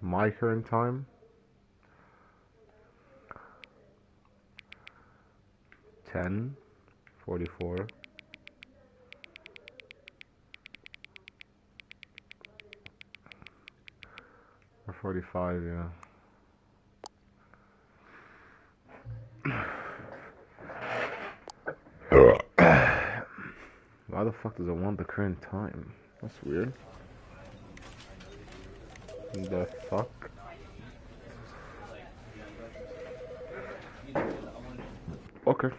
My current time. 10:44. Or 45, yeah. Why the fuck does it want the current time? That's weird. The fuck? Okay.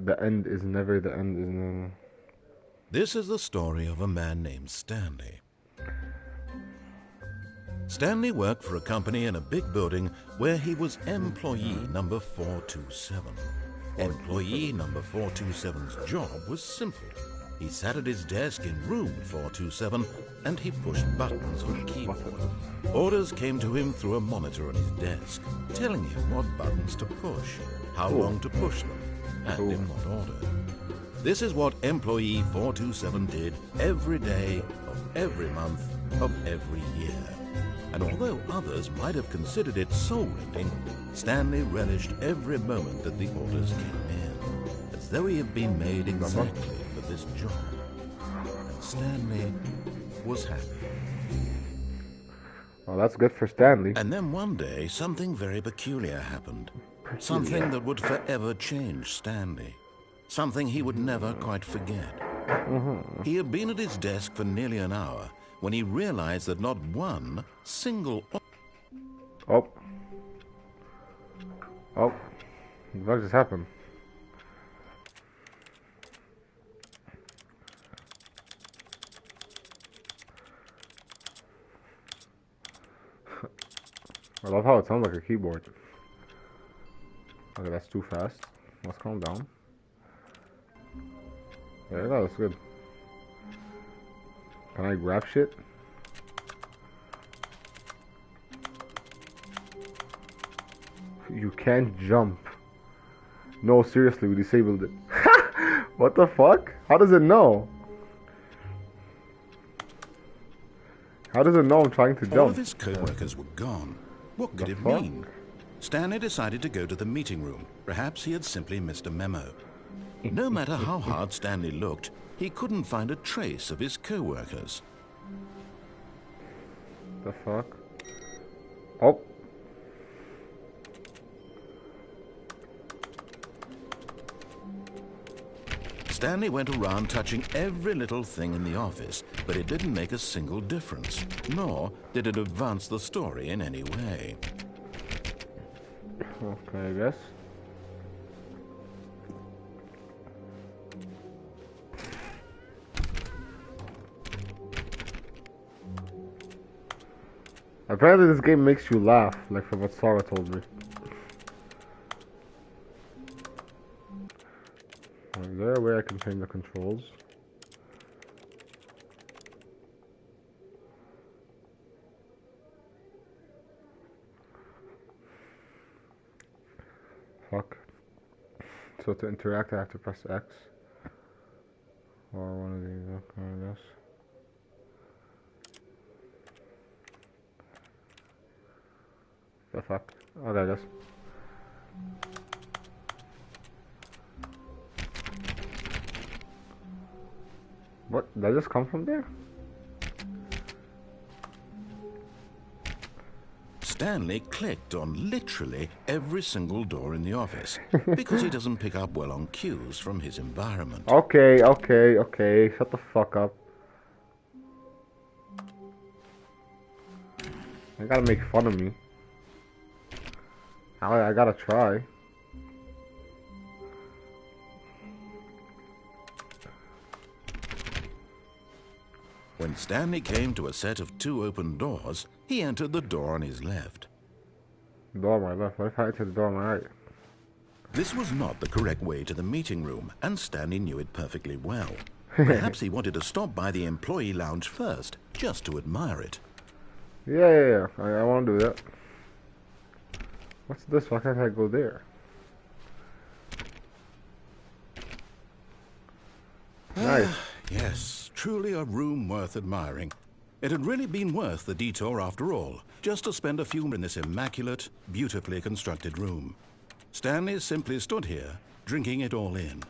The end is never the end is never. This is the story of a man named Stanley. Stanley worked for a company in a big building where he was employee number 427. Employee number 427's job was simple. He sat at his desk in room 427 and he pushed buttons on a keyboard. Orders came to him through a monitor on his desk, telling him what buttons to push, how long to push them, and in what order. This is what employee 427 did every day of every month of every year. And although others might have considered it soul-rending, Stanley relished every moment that the orders came in, as though he had been made exactly for this job. And Stanley was happy. Well, that's good for Stanley. And then one day, something very peculiar happened. Something that would forever change Stanley. Something he would never quite forget. He had been at his desk for nearly an hour when he realized that not one single... Oh. What just happened? I love how it sounds like a keyboard. Okay, that's too fast. Let's calm down. Yeah, that was good. Can I grab shit? You can't jump. No, seriously, we disabled it. What the fuck? How does it know? How does it know I'm trying to jump? All of his co-workers were gone. What could it mean? Stanley decided to go to the meeting room. Perhaps he had simply missed a memo. No matter how hard Stanley looked, he couldn't find a trace of his co-workers. The fuck? Oh. Stanley went around touching every little thing in the office, but it didn't make a single difference, nor did it advance the story in any way. Okay, I guess. Apparently this game makes you laugh, like from what Sarah told me. Is there a way I can change the controls? Fuck. So to interact I have to press X. Or one of these, okay, I guess. The fuck? Okay, I guess. What? Did I just come from there? Stanley clicked on literally every single door in the office because he doesn't pick up well on cues from his environment. Okay. Shut the fuck up. You gotta make fun of me. I gotta try. When Stanley came to a set of 2 open doors, he entered the door on his left. Door on my left. What if I enter the door on my right? This was not the correct way to the meeting room, and Stanley knew it perfectly well. Perhaps he wanted to stop by the employee lounge first, just to admire it. Yeah. I want to do that. What's this? Why can't I go there? Nice. Yes, truly a room worth admiring. It had really been worth the detour after all, just to spend a few minutes in this immaculate, beautifully constructed room. Stanley simply stood here, drinking it all in.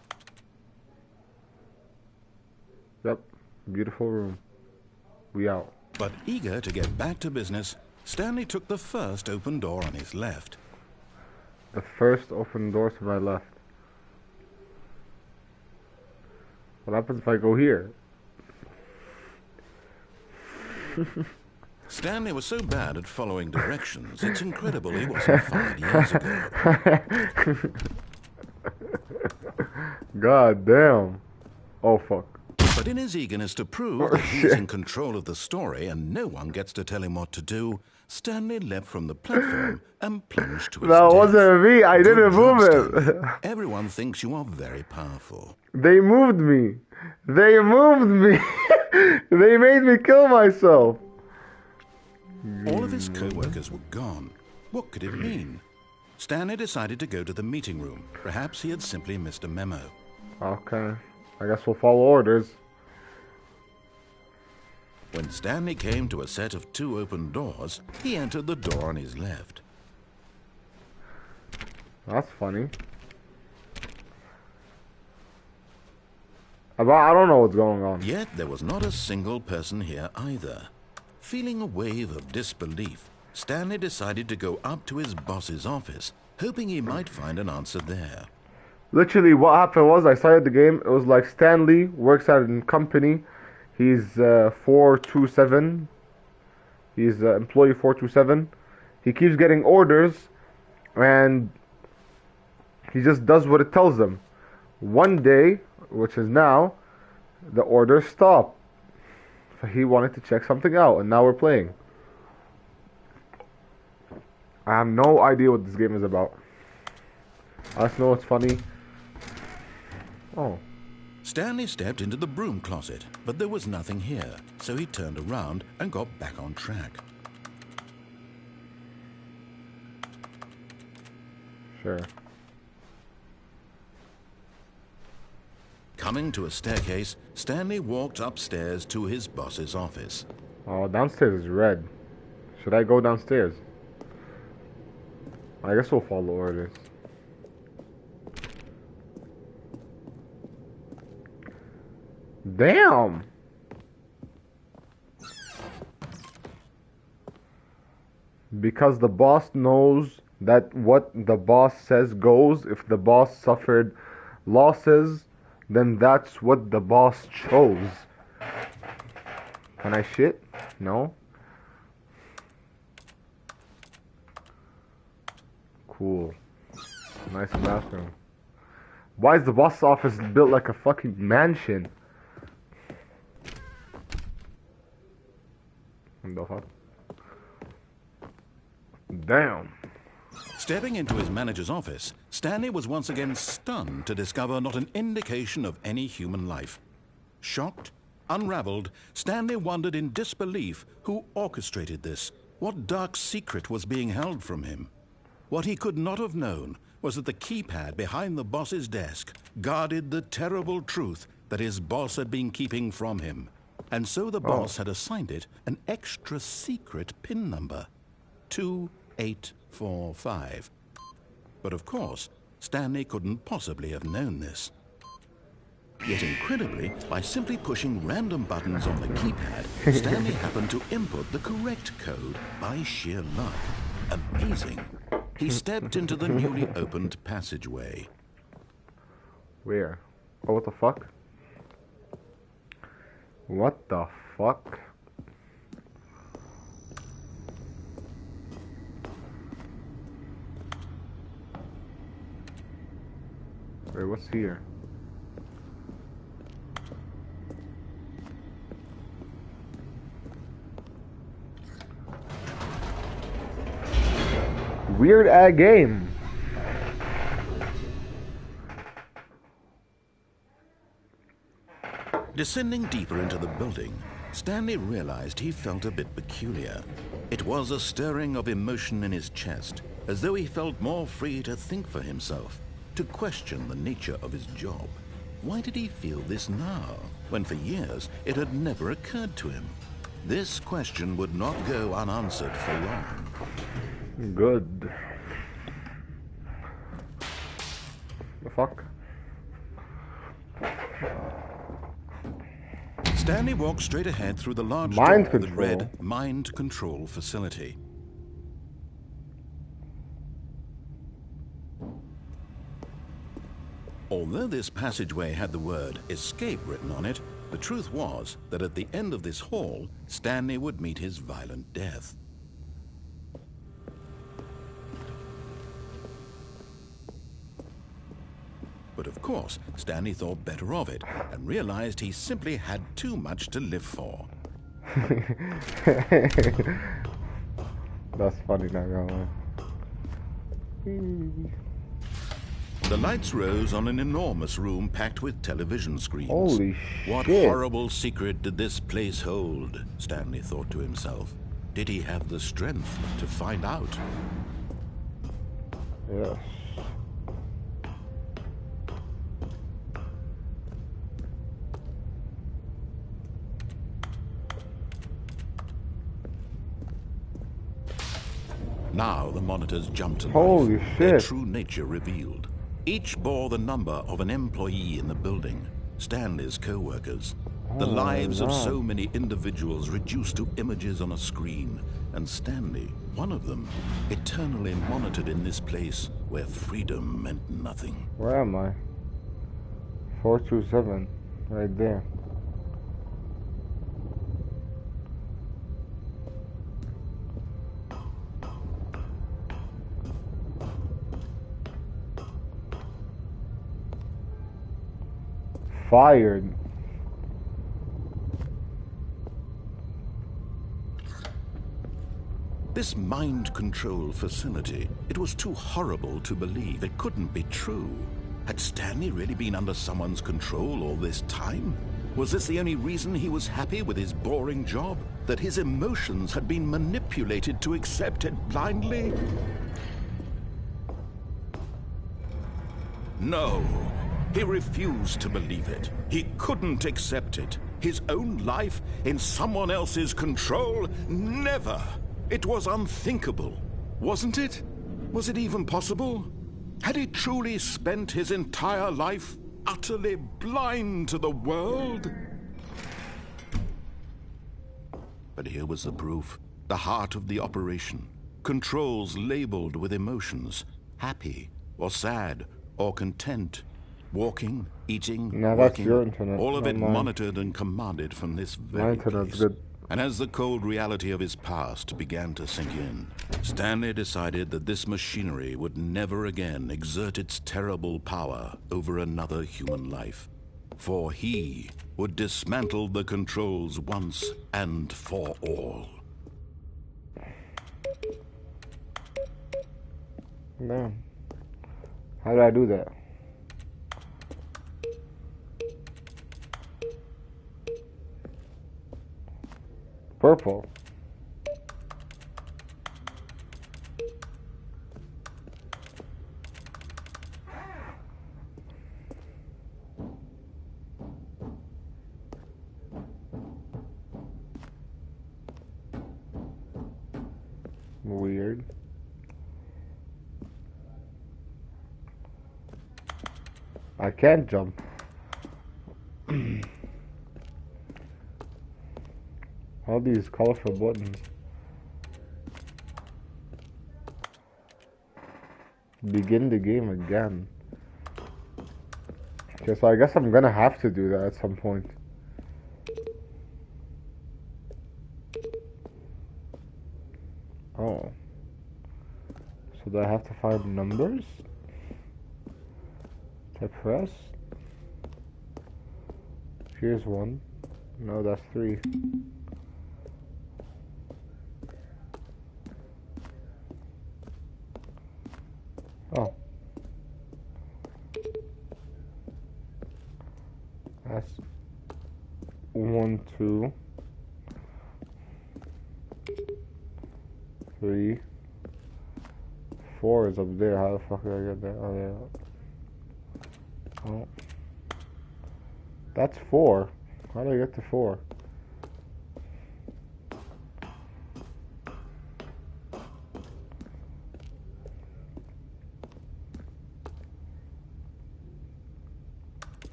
Yep. Beautiful room. We out. But eager to get back to business, Stanley took the first open door on his left. The first open door to my left. What happens if I go here? Stanley was so bad at following directions, it's incredible he wasn't 5 years ago. God damn. Oh, fuck. But in his eagerness to prove that he's in control of the story and no one gets to tell him what to do, Stanley leapt from the platform and plunged to his That death. wasn't me. I Good didn't job, move Stanley. it. Everyone thinks you are very powerful. They moved me. They moved me. They made me kill myself. All of his co-workers were gone. What could it mean? Stanley decided to go to the meeting room. Perhaps he had simply missed a memo. Okay. I guess we'll follow orders. When Stanley came to a set of 2 open doors, he entered the door on his left. That's funny. I don't know what's going on. Yet there was not a single person here either. Feeling a wave of disbelief, Stanley decided to go up to his boss's office, hoping he might find an answer there. Literally, what happened was I started the game. It was like Stanley works at a company. He's 427. He's employee 427. He keeps getting orders, and he just does what it tells him. One day, which is now, the orders stop. So he wanted to check something out, and now we're playing. I have no idea what this game is about. I just know it's funny. Oh. Stanley stepped into the broom closet, but there was nothing here, so he turned around and got back on track. Sure. Coming to a staircase, Stanley walked upstairs to his boss's office. Oh, downstairs is red. Should I go downstairs? I guess we'll follow orders. Damn! Because the boss knows that what the boss says goes. If the boss suffered losses, then that's what the boss chose. Can I shit? No? Cool. Nice bathroom. Why is the boss office built like a fucking mansion? What the fuck? Damn. Stepping into his manager's office, Stanley was once again stunned to discover not an indication of any human life. Shocked, unraveled, Stanley wondered in disbelief who orchestrated this. What dark secret was being held from him? What he could not have known was that the keypad behind the boss's desk guarded the terrible truth that his boss had been keeping from him. And so the boss had assigned it an extra secret PIN number. 2845. But of course, Stanley couldn't possibly have known this. Yet incredibly, by simply pushing random buttons on the keypad, Stanley happened to input the correct code by sheer luck. Amazing. He stepped into the newly opened passageway. Where? Oh, what the fuck? What the fuck? Wait, what's here? Weird game. Descending deeper into the building, Stanley realized he felt a bit peculiar. It was a stirring of emotion in his chest, as though he felt more free to think for himself, to question the nature of his job. Why did he feel this now, when for years it had never occurred to him? This question would not go unanswered for long. Good. The fuck? Stanley walked straight ahead through the large Mind door that control. read Mind Control Facility. Although this passageway had the word escape written on it, the truth was that at the end of this hall, Stanley would meet his violent death. But of course, Stanley thought better of it and realized he simply had too much to live for. That's funny, not gonna lie. The lights rose on an enormous room packed with television screens. Holy What shit. horrible secret did this place hold? Stanley thought to himself. Did he have the strength to find out? Yes. Now the monitors jumped to life, Holy their shit. true nature revealed. Each bore the number of an employee in the building, Stanley's co-workers. The Oh, lives of wow. so many individuals reduced to images on a screen, and Stanley, one of them, eternally monitored in this place where freedom meant nothing. Where am I? 427. Right there. Fired. This mind control facility, it was too horrible to believe. It couldn't be true. Had Stanley really been under someone's control all this time? Was this the only reason he was happy with his boring job? That his emotions had been manipulated to accept it blindly? No. He refused to believe it. He couldn't accept it. His own life in someone else's control? Never! It was unthinkable, wasn't it? Was it even possible? Had he truly spent his entire life utterly blind to the world? But here was the proof. The heart of the operation. Controls labeled with emotions. Happy, or sad, or content. Walking, eating, Now that's working, your internet, all of not it mine. monitored and commanded from this My very internet's place. good. And as the cold reality of his past began to sink in, Stanley decided that this machinery would never again exert its terrible power over another human life. For he would dismantle the controls once and for all. No. How do I do that? Purple. Weird. I can't jump. All these colorful buttons. Begin the game again. Okay, so I guess I'm gonna have to do that at some point. Oh. So do I have to find numbers to press? Here's one. No, that's 3. Oh. That's 2, 3, 4 is up there. How the fuck did I get there? Oh, yeah. Oh. That's 4. How did I get to 4?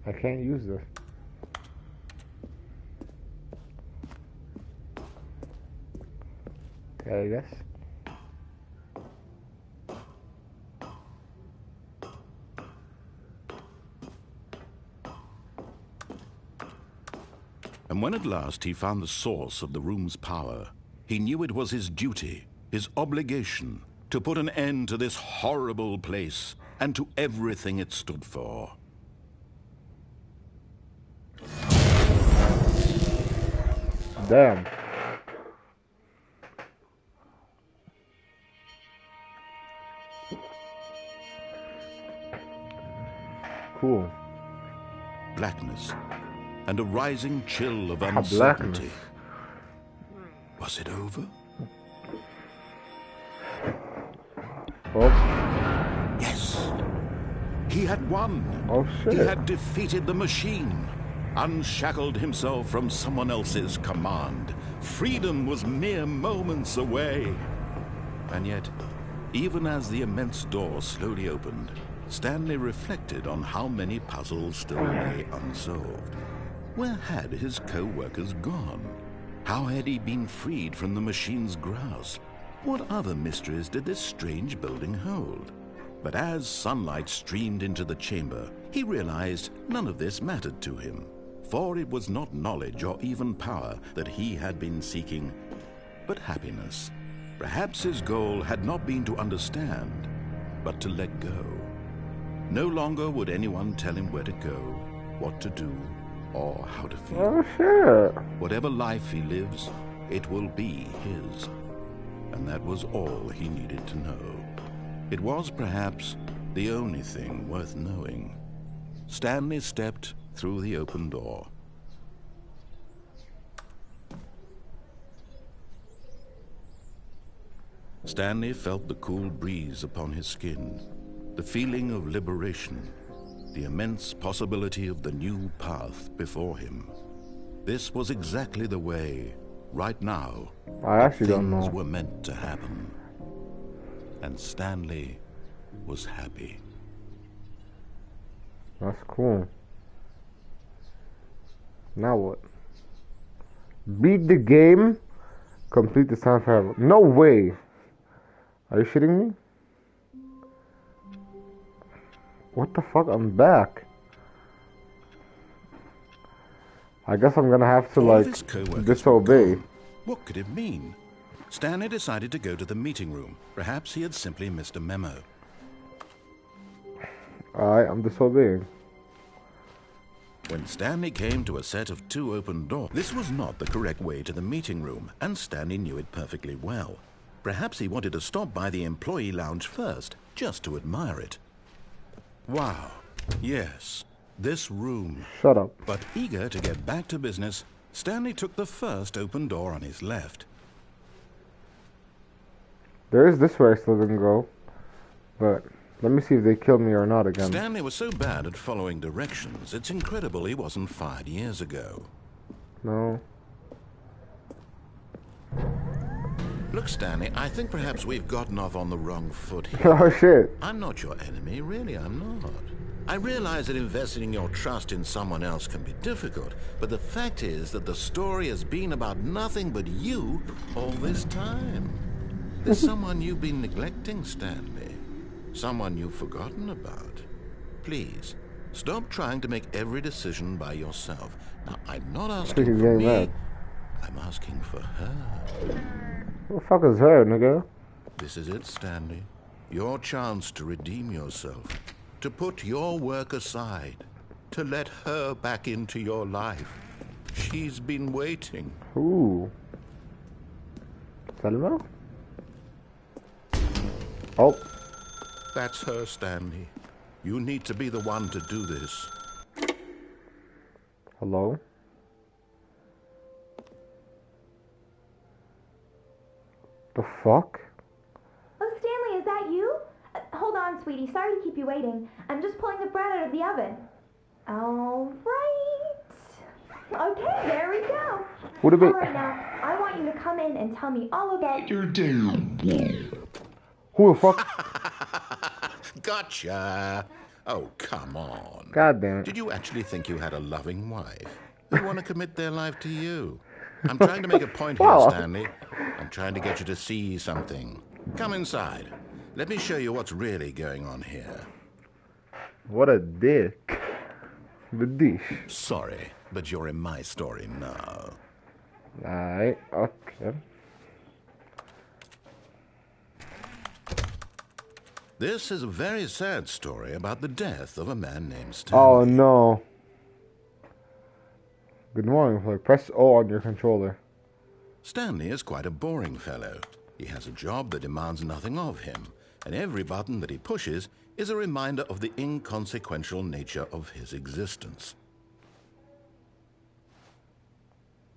I can't use this. Okay, I guess. And when at last he found the source of the room's power, he knew it was his duty, his obligation, to put an end to this horrible place and to everything it stood for. Damn. Cool. Blackness and a rising chill of uncertainty. Was it over? Oh. Yes. He had won. Oh shit. He had defeated the machine, unshackled himself from someone else's command. Freedom was mere moments away. And yet, even as the immense door slowly opened, Stanley reflected on how many puzzles still lay unsolved. Where had his co-workers gone? How had he been freed from the machine's grasp? What other mysteries did this strange building hold? But as sunlight streamed into the chamber, he realized none of this mattered to him, for it was not knowledge or even power that he had been seeking, but happiness. Perhaps his goal had not been to understand, but to let go. No longer would anyone tell him where to go, what to do, or how to feel. Oh shit. Whatever life he lives, it will be his. And that was all he needed to know. It was perhaps the only thing worth knowing. Stanley stepped through the open door. Stanley felt the cool breeze upon his skin, the feeling of liberation, the immense possibility of the new path before him. This was exactly the way, right now, I actually don't things know. were meant to happen. And Stanley was happy. That's cool. Now what? Beat the game, complete the sound forever. No way! Are you shitting me? What the fuck? I'm back. I guess I'm gonna have to All of like his co-workers disobey. were gone. What could it mean? Stanley decided to go to the meeting room. Perhaps he had simply missed a memo. Alright, I'm disobeying. When Stanley came to a set of 2 open doors, this was not the correct way to the meeting room, and Stanley knew it perfectly well. Perhaps he wanted to stop by the employee lounge first, just to admire it. Wow, yes, this room. Shut up. But eager to get back to business, Stanley took the first open door on his left. There is this way I still didn't go. But let me see if they kill me or not again. Stanley was so bad at following directions, it's incredible he wasn't fired years ago. No. Look, Stanley, I think perhaps we've gotten off on the wrong foot here. Oh shit. I'm not your enemy, really, I'm not. I realize that investing your trust in someone else can be difficult, but the fact is that the story has been about nothing but you all this time. There's someone you've been neglecting, Stanley. Someone you've forgotten about. Please, stop trying to make every decision by yourself. Now, I'm not asking for me, I'm asking for her. Who the fuck is her, nigga? This is it, Stanley. Your chance to redeem yourself. To put your work aside. To let her back into your life. She's been waiting. Ooh. Salma? Oh. That's her, Stanley. You need to be the one to do this. Hello? fuck? Oh, Stanley, is that you? Hold on, sweetie. Sorry to keep you waiting. I'm just pulling the bread out of the oven. All right. Okay, there we go. What about... All right, now, I want you to come in and tell me all about... You're damn. Who the fuck? Gotcha! Oh, come on. God damn it. Did you actually think you had a loving wife who'd want to commit their life to you? I'm trying to make a point here, Wow. Stanley. I'm trying to get you to see something. Come inside. Let me show you what's really going on here. What a dick. The dish. Sorry, but you're in my story now. Alright, okay. This is a very sad story about the death of a man named Stanley. Oh no. Good morning, Floyd. Press O on your controller. Stanley is quite a boring fellow. He has a job that demands nothing of him, and every button that he pushes is a reminder of the inconsequential nature of his existence.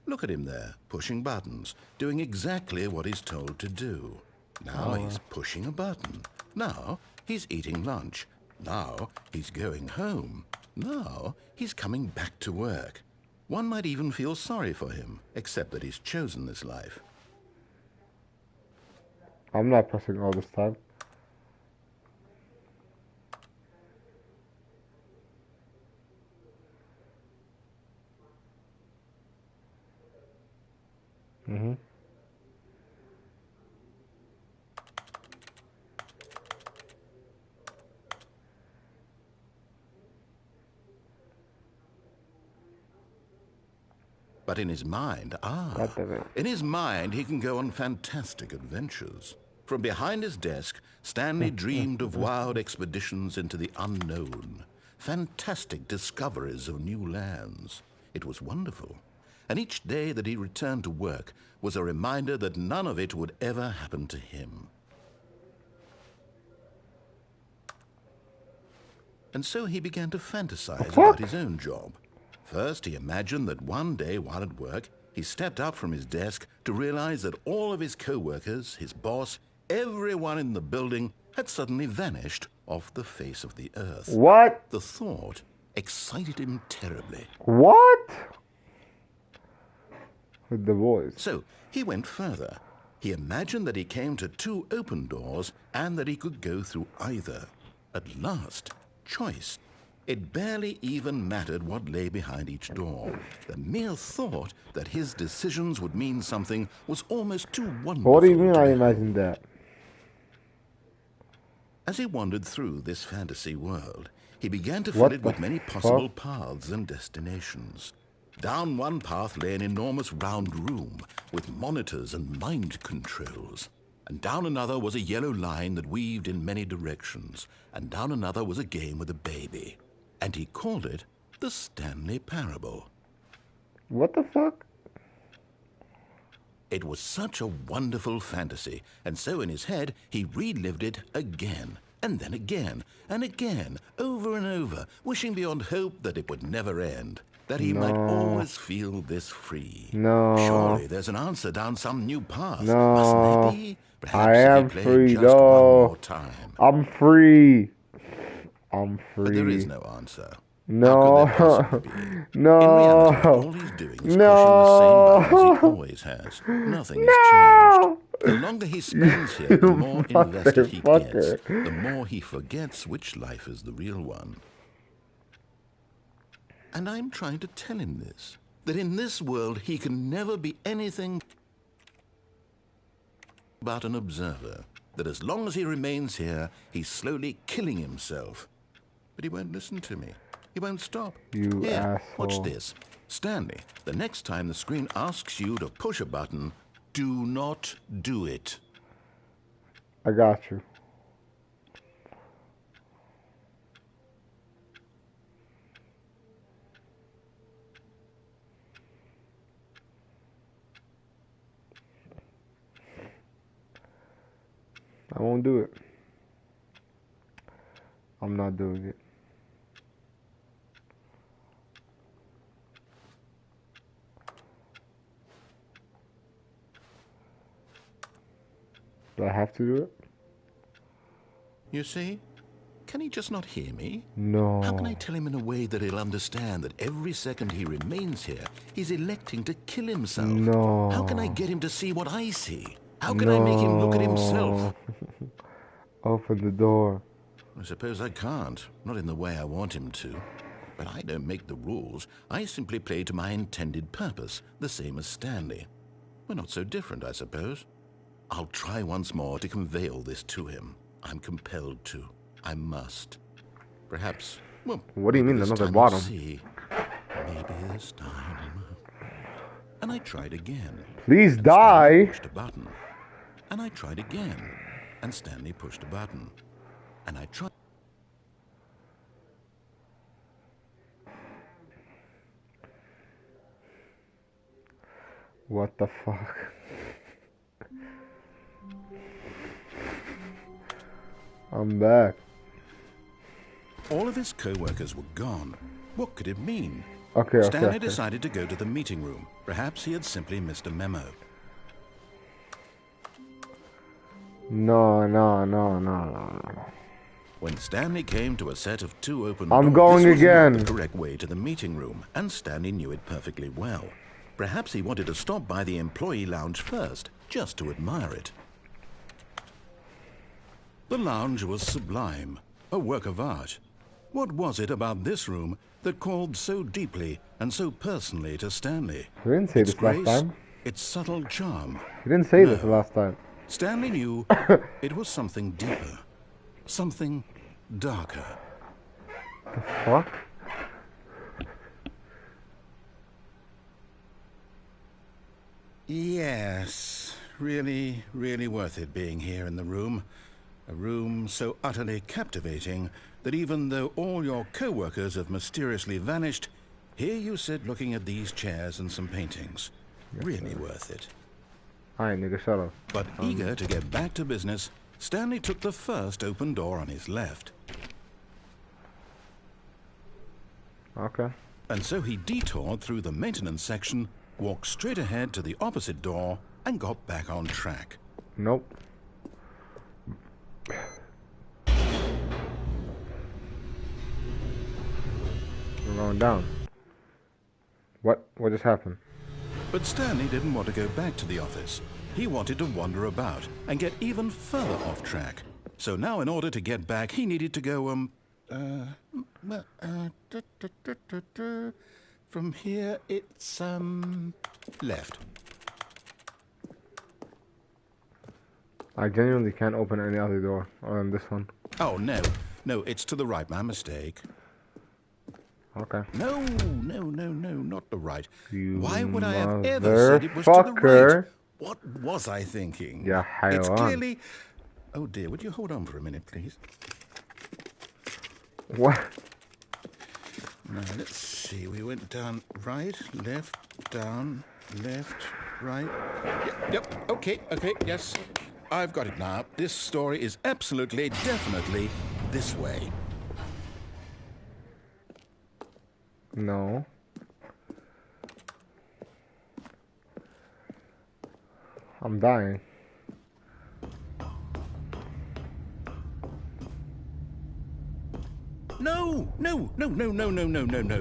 Look at him there, pushing buttons, doing exactly what he's told to do. Now he's pushing a button. Now he's eating lunch. Now he's going home. Now he's coming back to work. One might even feel sorry for him, except that he's chosen this life. I'm not pressing all this time. Mm-hmm. But in his mind, God damn it. in his mind, he can go on fantastic adventures. From behind his desk, Stanley dreamed of wild expeditions into the unknown, fantastic discoveries of new lands. It was wonderful. And each day that he returned to work was a reminder that none of it would ever happen to him. And so he began to fantasize about his own job. First, he imagined that one day while at work, he stepped up from his desk to realize that all of his co-workers, his boss, everyone in the building had suddenly vanished off the face of the earth. What? The thought excited him terribly. What? With the boys. So he went further. He imagined that he came to two open doors and that he could go through either. At last, choice. It barely even mattered what lay behind each door. The mere thought that his decisions would mean something was almost too wonderful. What do you mean to I behold. imagined that? As he wandered through this fantasy world, he began to What fill it the with many possible paths and destinations. Down one path lay an enormous round room with monitors and mind controls. And down another was a yellow line that weaved in many directions. And down another was a game with a baby. And he called it the Stanley Parable. What the fuck? It was such a wonderful fantasy, and so in his head he relived it again, and then again, and again, over and over, wishing beyond hope that it would never end, that he might always feel this free. No. Surely there's an answer down some new path. No. Mustn't there be? Perhaps I if am he played free, just no. one more time. I'm free. I'm free. But there is no answer. No. How could there possibly be? No. In reality, all he's doing is No. pushing the same buttons he always has. Nothing has changed. The longer he spends here, the more invested he gets. The more he forgets which life is the real one. And I'm trying to tell him this, that in this world he can never be anything but an observer, that as long as he remains here, he's slowly killing himself. But he won't listen to me. He won't stop. You Here, watch asshole. this. Stanley, the next time the screen asks you to push a button, do not do it. I got you. I won't do it. I'm not doing it. Do I have to do it? You see? Can he just not hear me? No. How can I tell him in a way that he'll understand that every second he remains here, he's electing to kill himself? No. How can I get him to see what I see? How can I make him look at himself? Open the door. I suppose I can't. Not in the way I want him to. But I don't make the rules. I simply play to my intended purpose, the same as Stanley. We're not so different, I suppose. I'll try once more to convey all this to him. I'm compelled to. I must. Perhaps, well... What do you mean this another time bottom? we'll see. Maybe this time... And I tried again. Please And die! Stanley pushed a button. And I tried again. And Stanley pushed a button. And I tried... What the fuck? I'm back. All of his co-workers were gone. What could it mean? Okay. Stanley decided to go to the meeting room. Perhaps he had simply missed a memo. No. When Stanley came to a set of 2 open I'm doors, going this was again. not the correct way to the meeting room, and Stanley knew it perfectly well. Perhaps he wanted to stop by the employee lounge first, just to admire it. The lounge was sublime, a work of art. What was it about this room that called so deeply and so personally to Stanley? You didn't say Its this last grace, time. its subtle charm. You didn't say this No. last time. Stanley knew it was something deeper, something darker. The fuck? Yes, really, really worth it being here in the room. A room so utterly captivating that even though all your co-workers have mysteriously vanished, here you sit looking at these chairs and some paintings. Really worth it. Alright, nigga, shut up. But eager to get back to business, Stanley took the first open door on his left. Okay. And so he detoured through the maintenance section, walked straight ahead to the opposite door, and got back on track. Nope. We're going down. What just happened? But Stanley didn't want to go back to the office. He wanted to wander about and get even further off track. So now in order to get back, he needed to go, from here it's, left. I genuinely can't open any other door other than this one. Oh, no, it's to the right, my mistake. Okay. No, not the right. You Why would I have ever said it was to the motherfucker. right? What was I thinking? Ya It's hayawan. clearly... Oh dear, would you hold on for a minute, please? What? Now, let's see. We went down right, left, down, left, right. Yep. Okay, yes. I've got it now. This story is absolutely, definitely this way. No. I'm dying. No.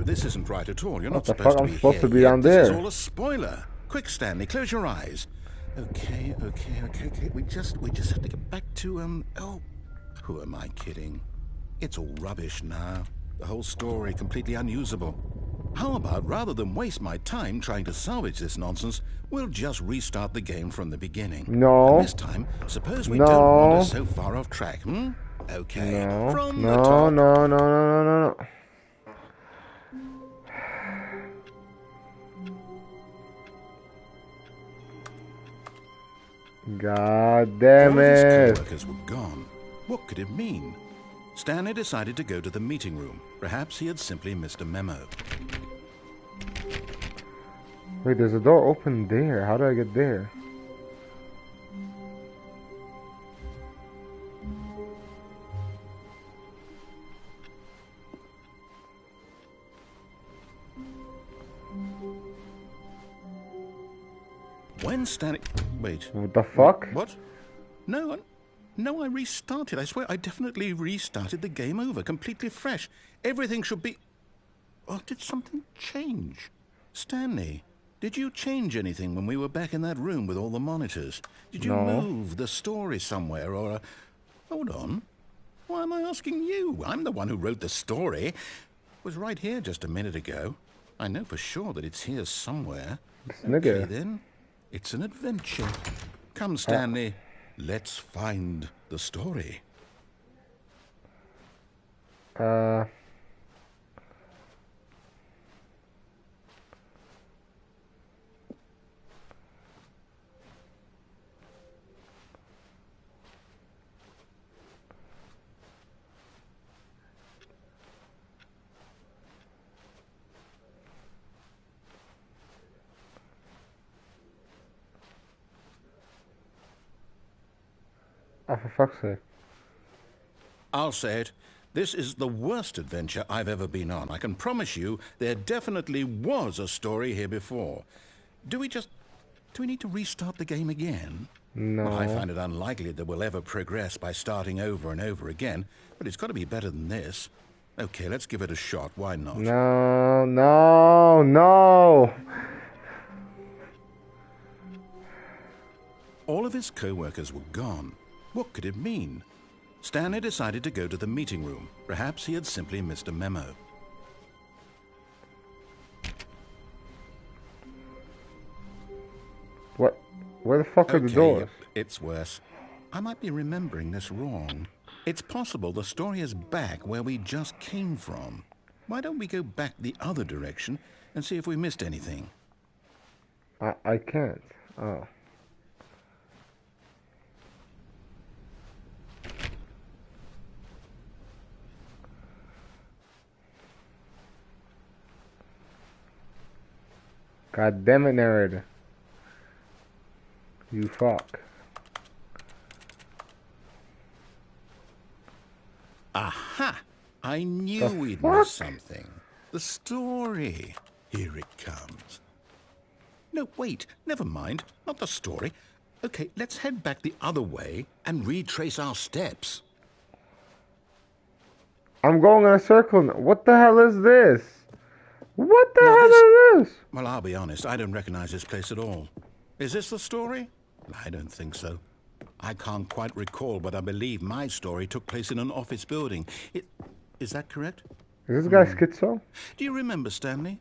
This isn't right at all. You're not What the supposed fuck? to I'm be supposed here to be yet. down This is there. all a spoiler. Quick, Stanley, close your eyes. Okay. We just have to get back to, oh, who am I kidding? It's all rubbish now. The whole story completely unusable. How about, rather than waste my time trying to salvage this nonsense, we'll just restart the game from the beginning. No. And this time, suppose we No. don't wander so far off track, hmm? Okay. No. From the top. No. God damn All of his it. co-workers were gone. What could it mean? Stanley decided to go to the meeting room. Perhaps he had simply missed a memo. Wait, there's a door open there. How do I get there? When Stanley... Wait. What the fuck? What? No, no, I restarted. I swear I definitely restarted the game over, completely fresh. Everything should be... Oh, did something change? Stanley, did you change anything when we were back in that room with all the monitors? Did you No. move the story somewhere or... Hold on. Why am I asking you? I'm the one who wrote the story. It was right here just a minute ago. I know for sure that it's here somewhere. This Okay, nigga. then. It's an adventure. Come, Stanley. Let's find the story. Oh, for fuck's sake. I'll say it. This is the worst adventure I've ever been on. I can promise you there definitely was a story here before. Do we need to restart the game again? No. Well, I find it unlikely that we'll ever progress by starting over and over again, but it's got to be better than this. Okay, let's give it a shot. Why not? No, no, no. All of his co-workers were gone. What could it mean? Stanley decided to go to the meeting room. Perhaps he had simply missed a memo. What? Where the fuck are the Okay, doors? it's worse. I might be remembering this wrong. It's possible the story is back where we just came from. Why don't we go back the other direction and see if we missed anything? I can't. Oh. God damn it, narrator. You fuck. Aha! I knew The we'd fuck? miss something. The story. Here it comes. No, wait. Never mind. Not the story. Okay, let's head back the other way and retrace our steps. I'm going in a circle now. What the hell is this? What the Now hell is this? Well, I'll be honest. I don't recognize this place at all. Is this the story? I don't think so. I can't quite recall, but I believe my story took place in an office building. Is that correct? Is this guy schizo? Do you remember, Stanley?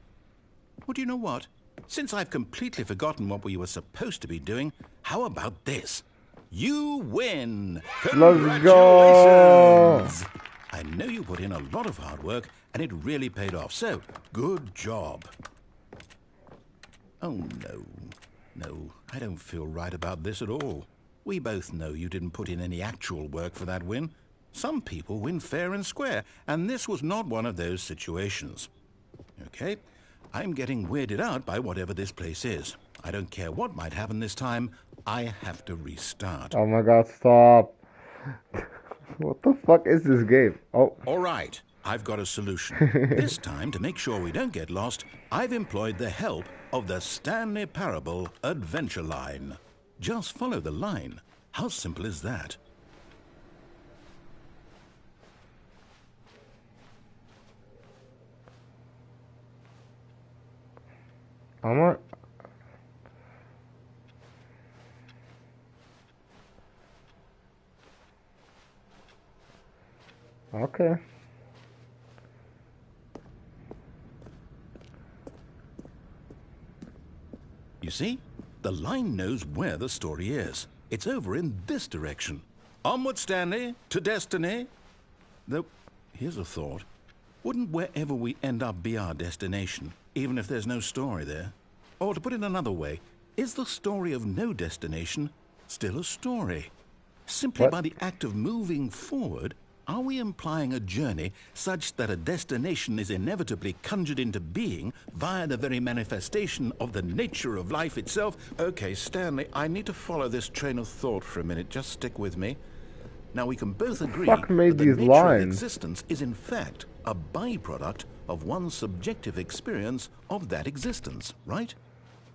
Well, do you know what? Since I've completely forgotten what we were supposed to be doing, how about this? You win! Let's go! Congratulations! I know you put in a lot of hard work, and it really paid off, so good job. Oh, no. No, I don't feel right about this at all. We both know you didn't put in any actual work for that win. Some people win fair and square, and this was not one of those situations. Okay, I'm getting weirded out by whatever this place is. I don't care what might happen this time. I have to restart. Oh my god, stop. What the fuck is this game? Oh. All right, I've got a solution. This time, to make sure we don't get lost, I've employed the help of the Stanley Parable Adventure Line. Just follow the line. How simple is that? I'm not... Okay. You see? The line knows where the story is. It's over in this direction. Onward, Stanley, to destiny. Though, here's a thought. Wouldn't wherever we end up be our destination, even if there's no story there? Or to put it another way, is the story of no destination still a story? Simply What? by the act of moving forward, are we implying a journey such that a destination is inevitably conjured into being via the very manifestation of the nature of life itself? Okay, Stanley, I need to follow this train of thought for a minute. Just stick with me. Now, we can both agree fuck made that the these nature of lines? existence is in fact a byproduct of one's subjective experience of that existence, right?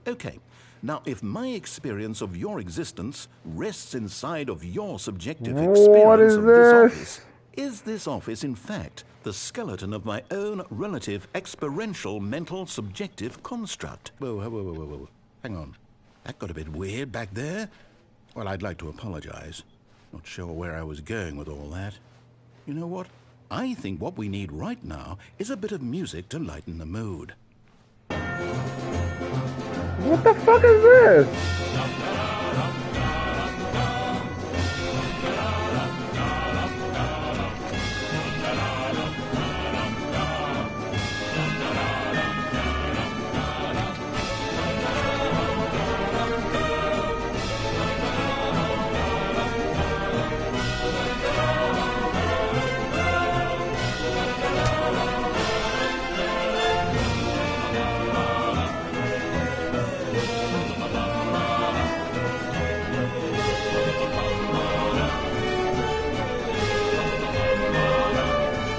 Okay, now if my experience of your existence rests inside of your subjective What experience is of this this? office, is this office in fact the skeleton of my own relative experiential mental subjective construct? Whoa. Hang on. That got a bit weird back there. Well, I'd like to apologize. Not sure where I was going with all that. You know what? I think what we need right now is a bit of music to lighten the mood. What the fuck is this?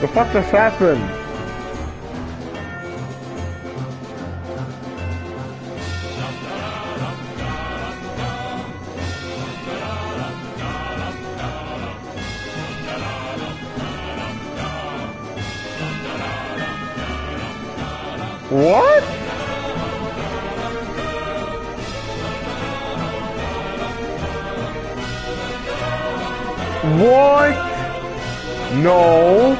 The fuck just happened? What? What? No.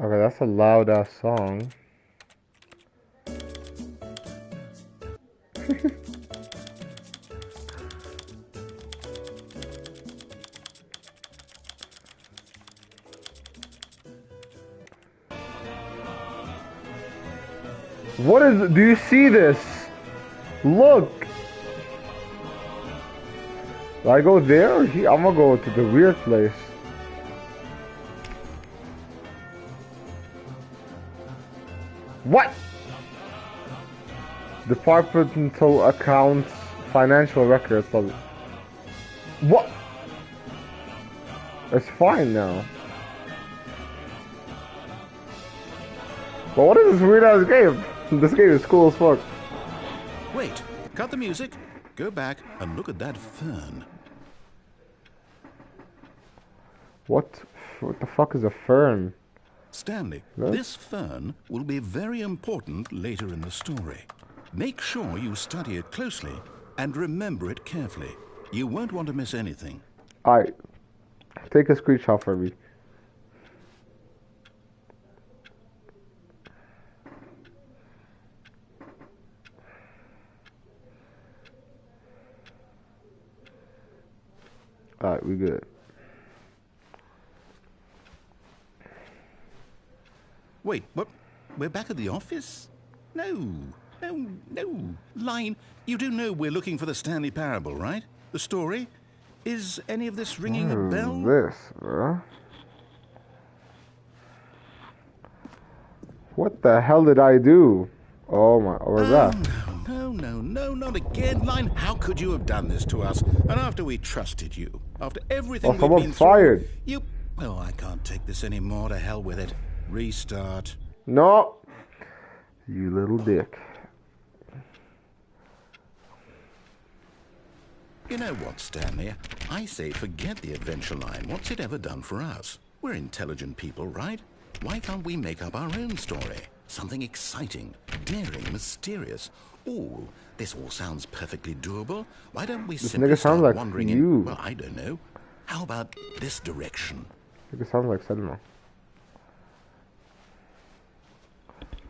Okay, that's a loud ass song. What is it? Do you see this? Look. Do I go there or here? I'm gonna go to the weird place. What? Departmental accounts, financial records. What? It's fine now. But what is this weird ass game? This game is cool as fuck. Wait, cut the music, go back and look at that fern. What the fuck is a fern? Stanley, Huh? this fern will be very important later in the story. Make sure you study it closely and remember it carefully. You won't want to miss anything. Alright. Take a screenshot for me. Alright, we good. Wait, what? We're back at the office? No. Line, you do know we're looking for the Stanley Parable, right? The story? Is any of this ringing a bell? This, bro. What the hell did I do? Oh my, what was that? No, not again. Line, how could you have done this to us? And after we trusted you, after everything we've been someone's through, fired. you... Oh, I can't take this anymore. To hell with it. Restart. No. You little dick. You know what, Stanley? I say forget the adventure line. What's it ever done for us? We're intelligent people, right? Why can't we make up our own story? Something exciting, daring, mysterious. Ooh, this all sounds perfectly doable. Why don't we simply nigga sounds start like wandering you. in... Well, I don't know. How about this direction? It sounds like Selma.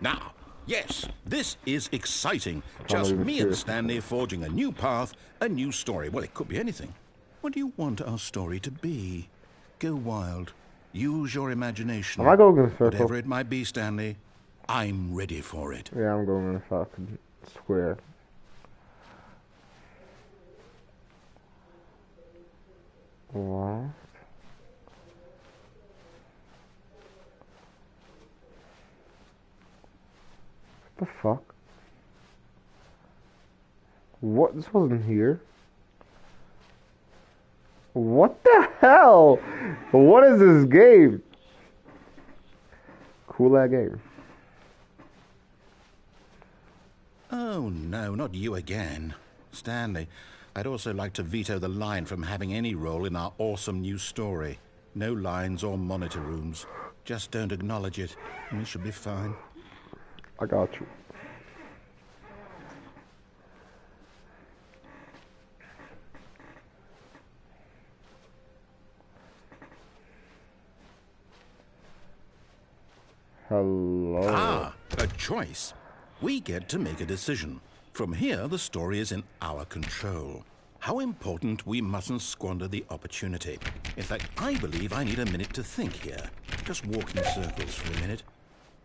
Now, yes, this is exciting. not Just even me and serious. Stanley forging a new path, a new story. Well, it could be anything. What do you want our story to be? Go wild. Use your imagination. Am I going in a circle? Whatever it might be, Stanley, I'm ready for it. Yeah, I'm going in a fucking square. What? What the fuck? What? This wasn't here. What the hell? What is this game? Cool that game. Oh, no, not you again. Stanley, I'd also like to veto the line from having any role in our awesome new story. No lines or monitor rooms. Just don't acknowledge it, and we should be fine. I got you. Hello. Ah, a choice. We get to make a decision. From here, the story is in our control. How important, we mustn't squander the opportunity. In fact, I believe I need a minute to think here. Just walk in circles for a minute.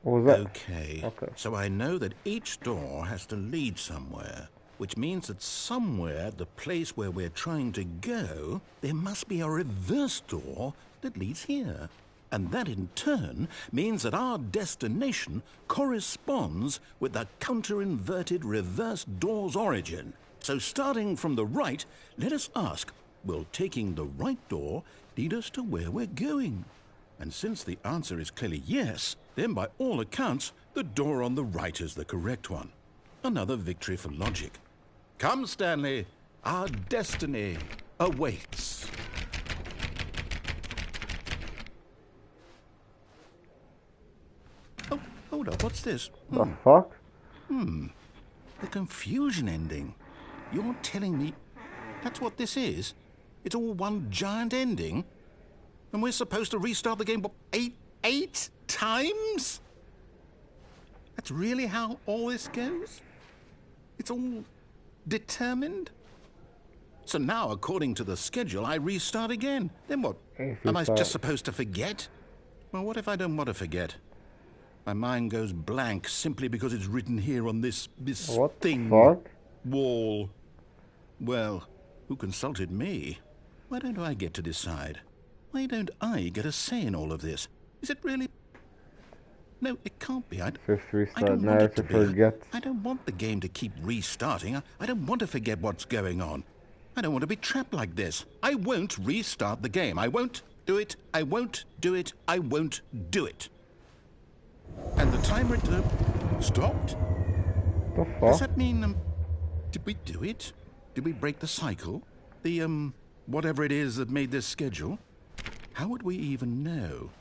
What was that? Okay. So I know that each door has to lead somewhere, which means that somewhere at the place where we're trying to go, there must be a reverse door that leads here. And that in turn means that our destination corresponds with the counter-inverted reverse door's origin. So starting from the right, let us ask, will taking the right door lead us to where we're going? And since the answer is clearly yes, then by all accounts, the door on the right is the correct one. Another victory for logic. Come, Stanley, our destiny awaits. Oh, hold up, what's this? The fuck? The confusion ending. You're telling me that's what this is? It's all one giant ending? And we're supposed to restart the game, what, eight times? That's really how all this goes? It's all determined? So now, according to the schedule, I restart again. Then what? Am I just supposed to forget? Well, what if I don't want to forget? My mind goes blank simply because it's written here on this What thing. the fuck? Wall. Well, who consulted me? Why don't I get to decide? Why don't I get a say in all of this? Is it really? No, it can't be. Fifth I restart. don't Now want I it have to to be. forget. I don't want the game to keep restarting. I don't want to forget what's going on. I don't want to be trapped like this. I won't restart the game. I won't do it. I won't do it. I won't do it. And the timer stopped? The Does fuck? that mean, did we do it? Did we break the cycle? The, whatever it is that made this schedule? How would we even know?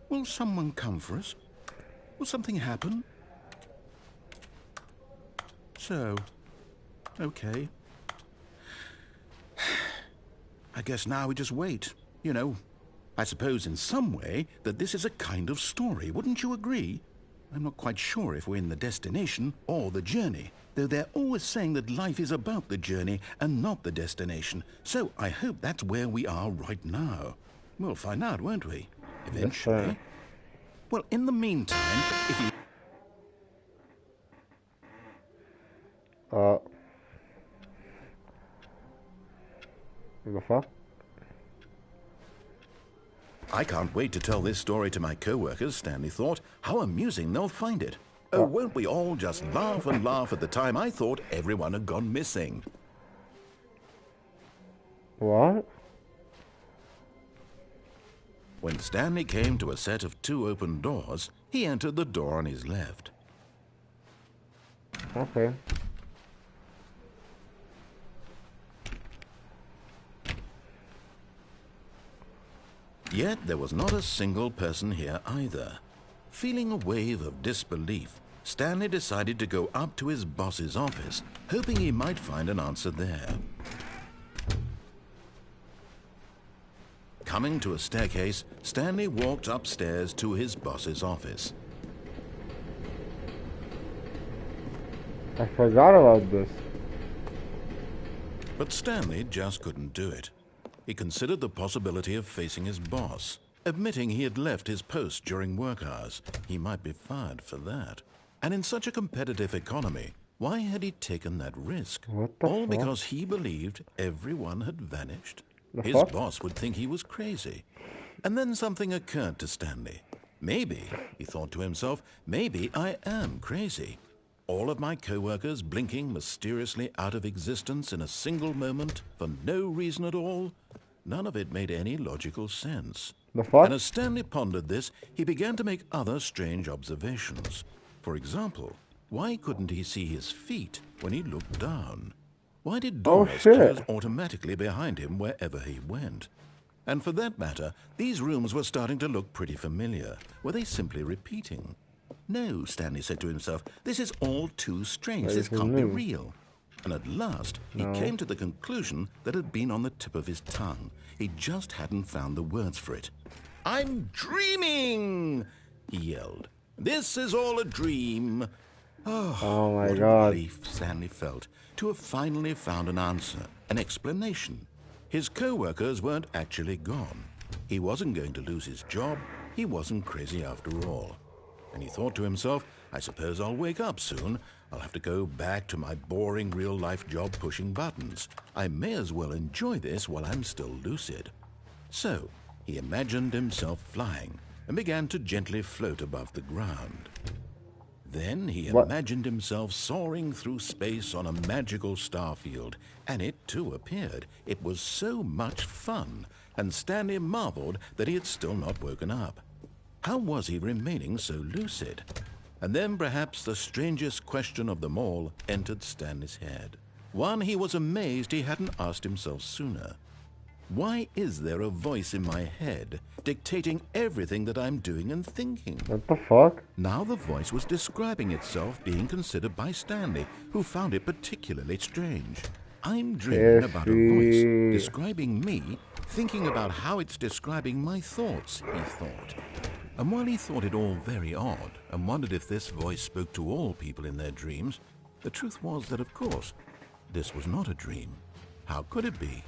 Will someone come for us? Will something happen? So, okay. I guess now we just wait. You know, I suppose in some way that this is a kind of story, wouldn't you agree? I'm not quite sure if we're in the destination or the journey, though they're always saying that life is about the journey and not the destination. So I hope that's where we are right now. We'll find out, won't we? Eventually. Yes, Well, in the meantime, if you... The fuck? I can't wait to tell this story to my co-workers, Stanley thought. How amusing they'll find it. Oh, won't we all just laugh and laugh at the time I thought everyone had gone missing. What? When Stanley came to a set of 2 open doors, he entered the door on his left. Okay. Yet there was not a single person here either. Feeling a wave of disbelief, Stanley decided to go up to his boss's office, hoping he might find an answer there. Coming to a staircase, Stanley walked upstairs to his boss's office. I forgot about this. But Stanley just couldn't do it. He considered the possibility of facing his boss, admitting he had left his post during work hours. He might be fired for that. And in such a competitive economy, why had he taken that risk? What the All fuck? because he believed everyone had vanished? The His fuck? boss would think he was crazy. And then something occurred to Stanley. Maybe, he thought to himself, maybe I am crazy. All of my co-workers blinking mysteriously out of existence in a single moment for no reason at all. None of it made any logical sense. The fuck? And as Stanley pondered this, he began to make other strange observations. For example, Why couldn't he see his feet when he looked down? Why did Oh doors shit. close automatically behind him wherever he went? And for that matter, these rooms were starting to look pretty familiar. Were they simply repeating? No, Stanley said to himself, this is all too strange. Wait, This this is can't be new. real. And at last, he came to the conclusion that had been on the tip of his tongue. He just hadn't found the words for it. I'm dreaming, he yelled. This is all a dream. Oh my What a god. relief Stanley felt to have finally found an answer, an explanation. His co-workers weren't actually gone. He wasn't going to lose his job. He wasn't crazy after all. And he thought to himself, I suppose I'll wake up soon. I'll have to go back to my boring real-life job pushing buttons. I may as well enjoy this while I'm still lucid. So, he imagined himself flying and began to gently float above the ground. Then he imagined himself soaring through space on a magical starfield, and it too appeared. It was so much fun, and Stanley marveled that he had still not woken up. How was he remaining so lucid? And then perhaps the strangest question of them all entered Stanley's head. One he was amazed he hadn't asked himself sooner. Why is there a voice in my head dictating everything that I'm doing and thinking? What the fuck? Now the voice was describing itself being considered by Stanley, who found it particularly strange. I'm dreaming about a voice describing me, thinking about how it's describing my thoughts, he thought. And while he thought it all very odd and wondered if this voice spoke to all people in their dreams, the truth was that, of course, this was not a dream. How could it be?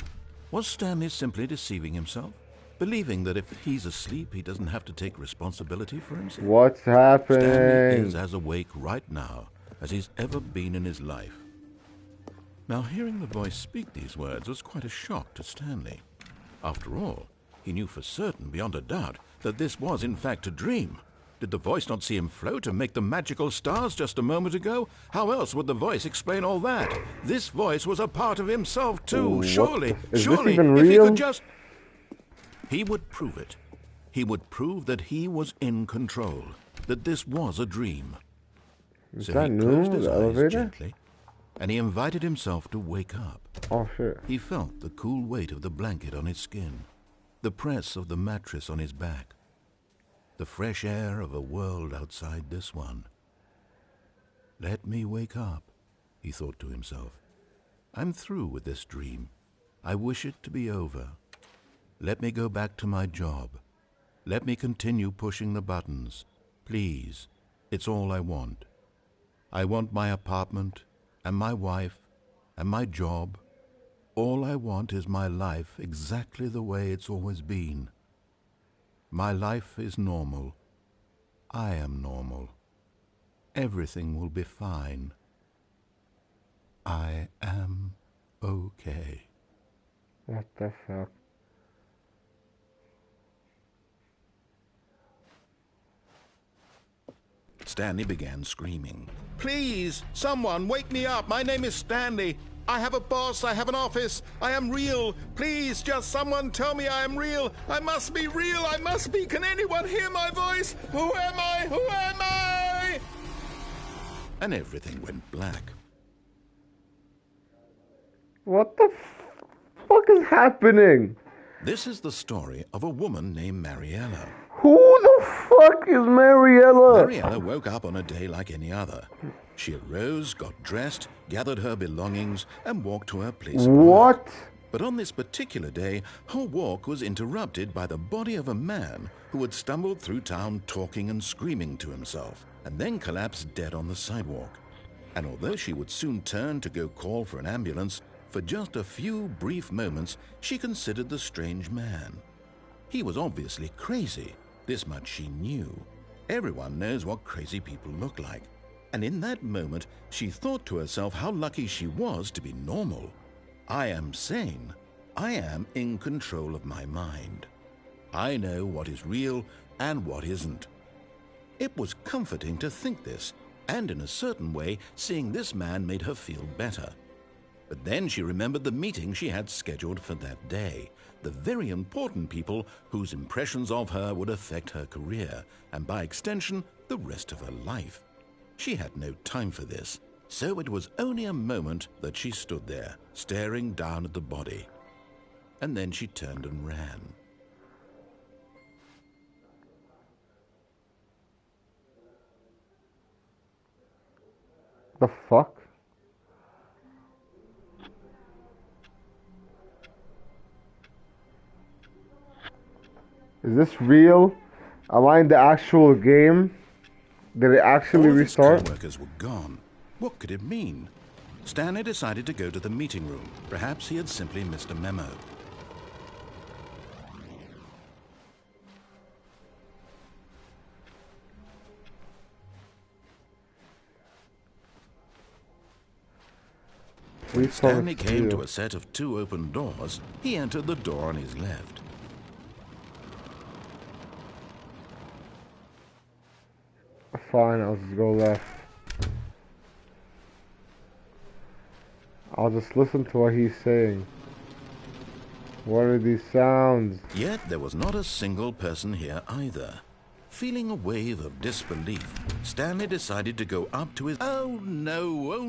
Was Stanley simply deceiving himself, believing that if he's asleep, he doesn't have to take responsibility for himself? What's happening? Stanley is as awake right now as he's ever been in his life. Now, hearing the voice speak these words was quite a shock to Stanley. After all, he knew for certain, beyond a doubt, that this was in fact a dream. Did the voice not see him float and make the magical stars just a moment ago? How else would the voice explain all that? This voice was a part of himself too, surely, Is surely, this even if he real? could just... He would prove it. He would prove that he was in control, that this was a dream. Is So that he new? closed his The eyes elevator? gently, and he invited himself to wake up. Oh shit. He felt the cool weight of the blanket on his skin, the press of the mattress on his back, the fresh air of a world outside this one. Let me wake up, he thought to himself. I'm through with this dream. I wish it to be over. Let me go back to my job. Let me continue pushing the buttons. Please, it's all I want. I want my apartment and my wife and my job. All I want is my life exactly the way it's always been. My life is normal. I am normal. Everything will be fine. I am okay. What the fuck? Stanley began screaming. Please, someone, wake me up. My name is Stanley. I have a boss. I have an office. I am real. Please, just someone tell me I am real. I must be real. I must be. Can anyone hear my voice? Who am I? Who am I? And everything went black. What the fuck is happening? This is the story of a woman named Mariella. Who the fuck is Mariella? Mariella woke up on a day like any other. She arose, got dressed, gathered her belongings, and walked to her place of work. What? But on this particular day, her walk was interrupted by the body of a man who had stumbled through town talking and screaming to himself, and then collapsed dead on the sidewalk. And although she would soon turn to go call for an ambulance, for just a few brief moments she considered the strange man. He was obviously crazy. This much she knew. Everyone knows what crazy people look like. And in that moment, she thought to herself how lucky she was to be normal. I am sane. I am in control of my mind. I know what is real and what isn't. It was comforting to think this, and in a certain way, seeing this man made her feel better. But then she remembered the meeting she had scheduled for that day, the very important people whose impressions of her would affect her career, and by extension, the rest of her life. She had no time for this, so it was only a moment that she stood there, staring down at the body. And then she turned and ran. The fuck? Is this real? Am I in the actual game? Did it actually All of his restart? co-workers were gone. What could it mean? Stanley decided to go to the meeting room. Perhaps he had simply missed a memo. When Stanley came to a set of 2 open doors, he entered the door on his left. Fine, I'll just go left. I'll just listen to what he's saying. What are these sounds? Yet there was not a single person here either. Feeling a wave of disbelief, Stanley decided to go up to his... Oh no,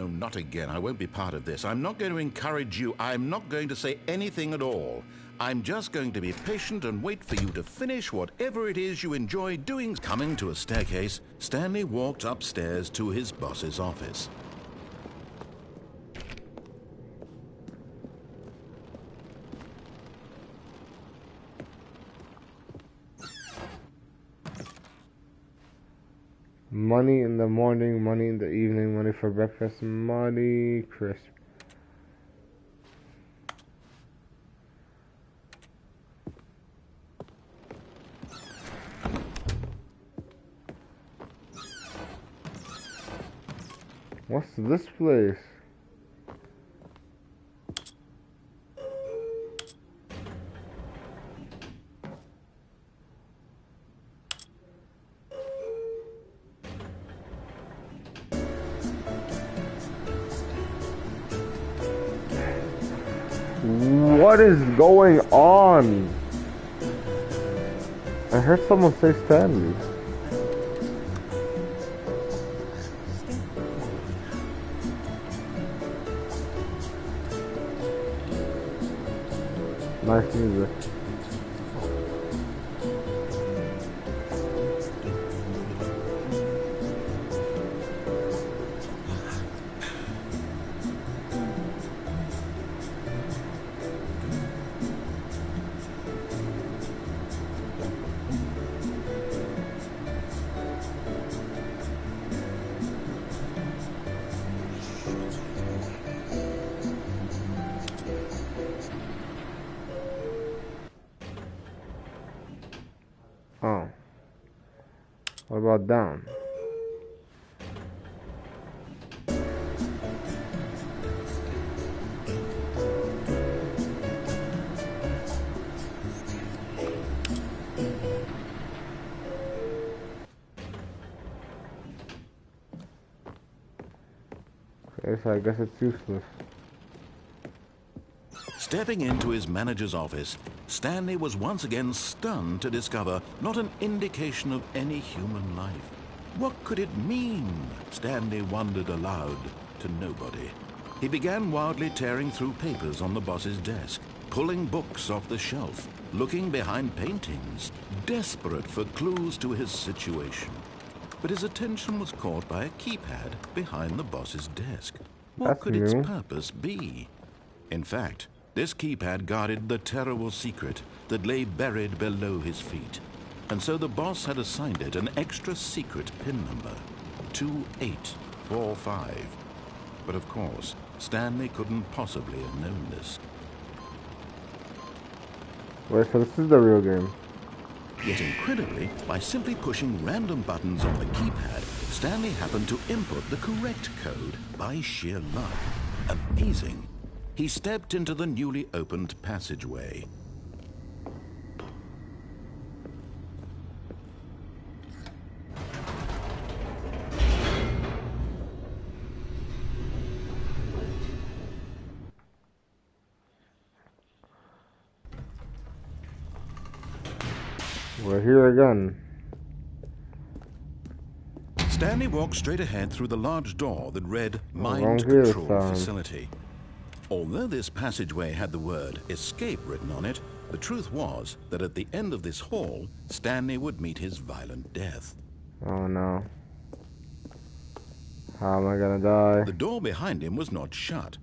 not again. I won't be part of this. I'm not going to encourage you. I'm not going to say anything at all. I'm just going to be patient and wait for you to finish whatever it is you enjoy doing. Coming to a staircase, Stanley walked upstairs to his boss's office. Money in the morning, money in the evening, money for breakfast, money crisp. What's this place? What is going on? I heard someone say Stanley. Nice music. Oh. What about down? Okay, so I guess it's useless. Stepping into his manager's office, Stanley was once again stunned to discover not an indication of any human life. What could it mean? Stanley wondered aloud to nobody. He began wildly tearing through papers on the boss's desk, pulling books off the shelf, looking behind paintings, desperate for clues to his situation. But his attention was caught by a keypad behind the boss's desk. What could its purpose be? In fact, this keypad guarded the terrible secret that lay buried below his feet. And so the boss had assigned it an extra secret pin number, 2845. But of course, Stanley couldn't possibly have known this. Wait, so this is the real game. Yet incredibly, by simply pushing random buttons on the keypad, Stanley happened to input the correct code by sheer luck. Amazing. He stepped into the newly opened passageway. We're here again. Stanley walked straight ahead through the large door that read wrong Mind here, Control son. Facility. Although this passageway had the word escape written on it, the truth was that at the end of this hall, Stanley would meet his violent death. Oh no. How am I gonna die? The door behind him was not shut.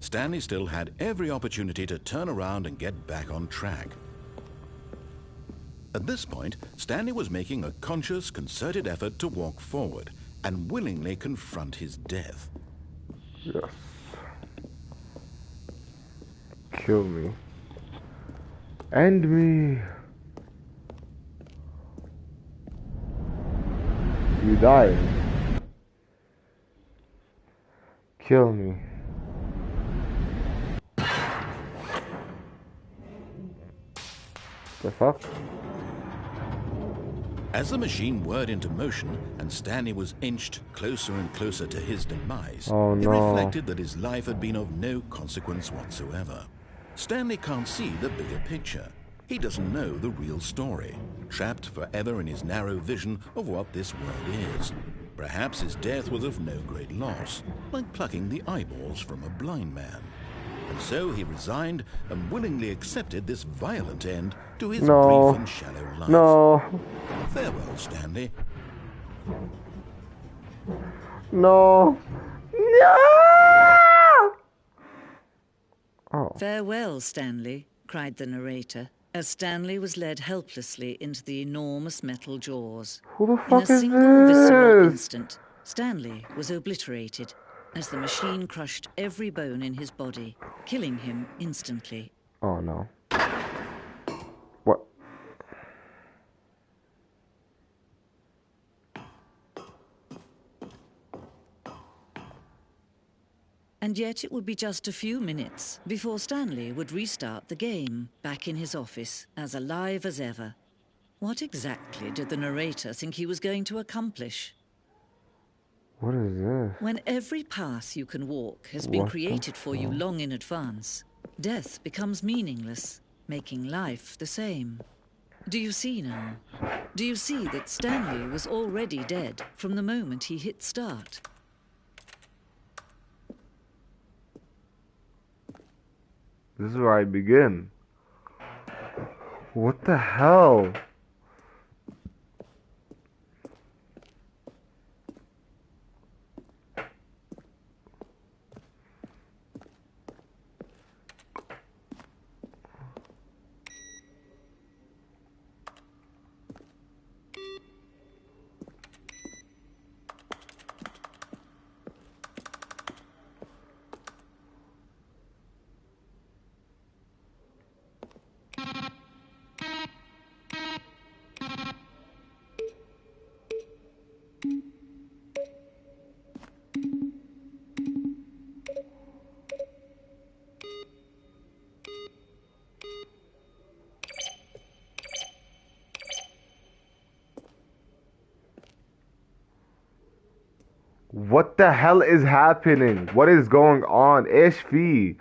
Stanley still had every opportunity to turn around and get back on track. At this point, Stanley was making a conscious, concerted effort to walk forward and willingly confront his death. Yes. Kill me. End me. You dying. Kill me. The fuck? As the machine whirred into motion and Stanley was inched closer and closer to his demise, Oh, he no. reflected that his life had been of no consequence whatsoever. Stanley can't see the bigger picture. He doesn't know the real story, trapped forever in his narrow vision of what this world is. Perhaps his death was of no great loss, like plucking the eyeballs from a blind man. And so he resigned and willingly accepted this violent end to his No. brief and shallow life. No. Farewell, Stanley. No. No! Oh. "Farewell, Stanley," cried the narrator, as Stanley was led helplessly into the enormous metal jaws. Who the In fuck a is single visceral this? instant, Stanley was obliterated as the machine crushed every bone in his body, killing him instantly. Oh no. What? And yet it would be just a few minutes before Stanley would restart the game, back in his office, as alive as ever. What exactly did the narrator think he was going to accomplish? What is this? When every path you can walk has been What the created for you fuck? long in advance, death becomes meaningless, making life the same. Do you see now? Do you see that Stanley was already dead from the moment he hit start? This is where I begin. What the hell? What the hell is happening? What is going on? Ishfi.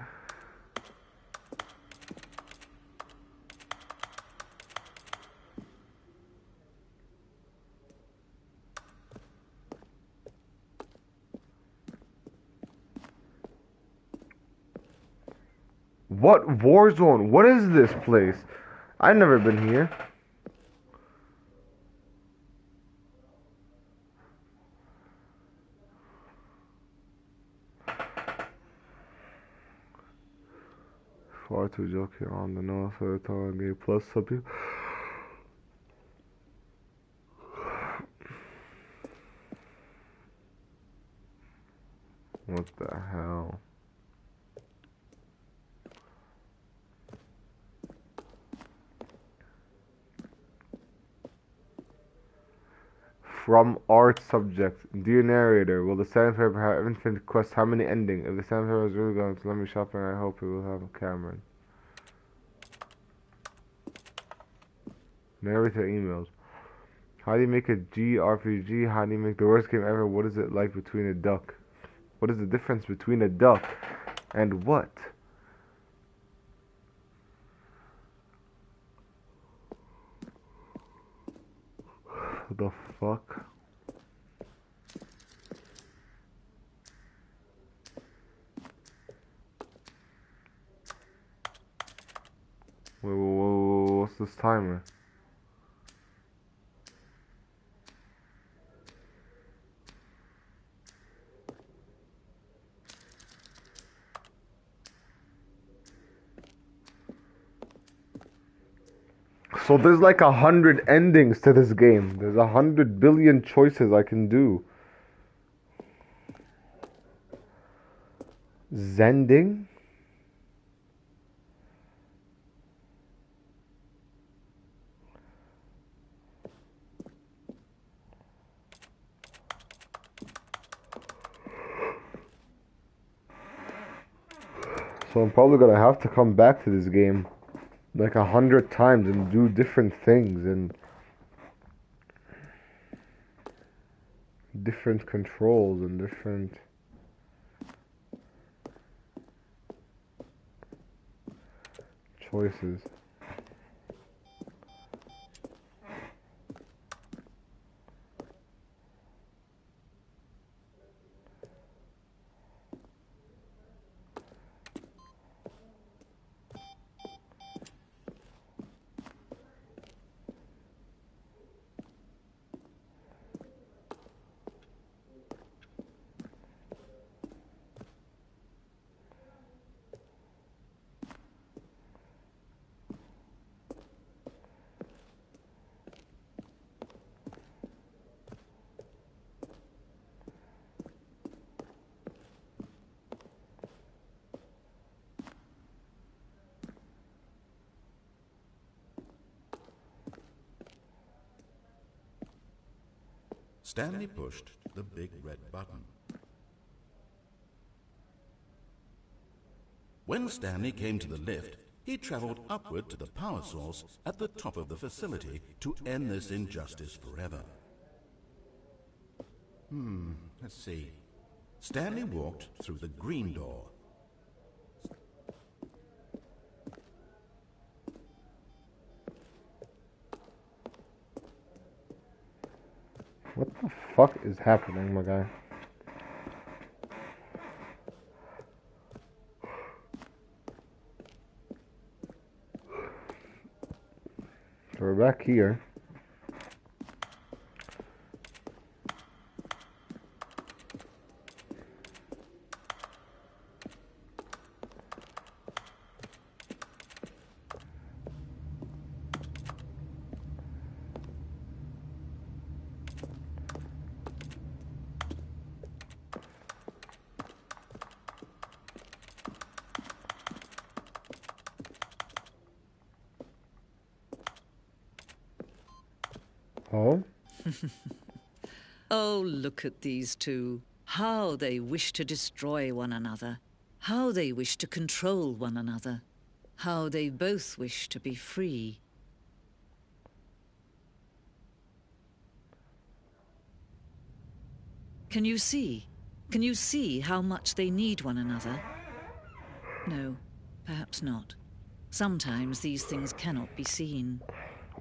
What war zone? What is this place? I've never been here. Far too joke here on the north of the town gate plus some people. What the hell? From art subject. Dear narrator, will the sandpaper have infinite quest? How many ending? If the sandpaper is really going to let me shopping, I hope it will have a Cameron. Narrator emails. How do you make a GRPG? How do you make the worst game ever? What is it like between a duck? What is the difference between a duck and what? The fuck? this timer? So there's like 100 endings to this game. There's 100 billion choices I can do. Zending? So I'm probably gonna have to come back to this game like 100 times and do different things and different controls and different choices. Stanley pushed the big red button. When Stanley came to the lift, he traveled upward to the power source at the top of the facility to end this injustice forever. Let's see. Stanley walked through the green door. What the fuck is happening, my guy? So we're back here. Oh? Oh, look at these two. How they wish to destroy one another. How they wish to control one another. How they both wish to be free. Can you see? Can you see how much they need one another? No, perhaps not. Sometimes these things cannot be seen.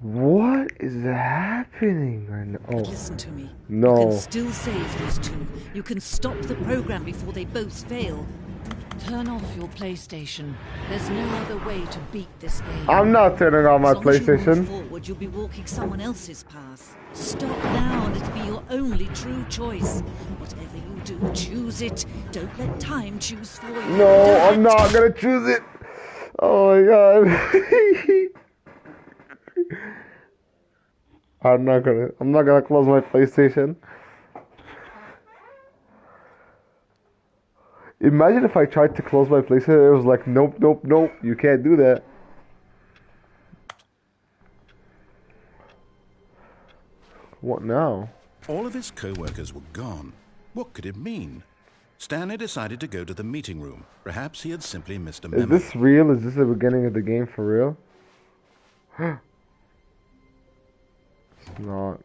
What is happening right now? But Oh, listen to me. no. You can still save these two. You can stop the program before they both fail. Turn off your PlayStation. There's no other way to beat this game. I'm not turning on my As long as you move PlayStation. forward, you'll be walking someone else's path. Stop now, and it'll be your only true choice. Whatever you do, choose it. Don't let time choose for you. No, I'm not gonna choose it. Oh my god. I'm not gonna close my PlayStation. Imagine if I tried to close my PlayStation, it was like, nope, nope, nope, you can't do that. What now? All of his co-workers were gone. What could it mean? Stanley decided to go to the meeting room. Perhaps he had simply missed a Is memo. this real? Is this the beginning of the game for real? It's not.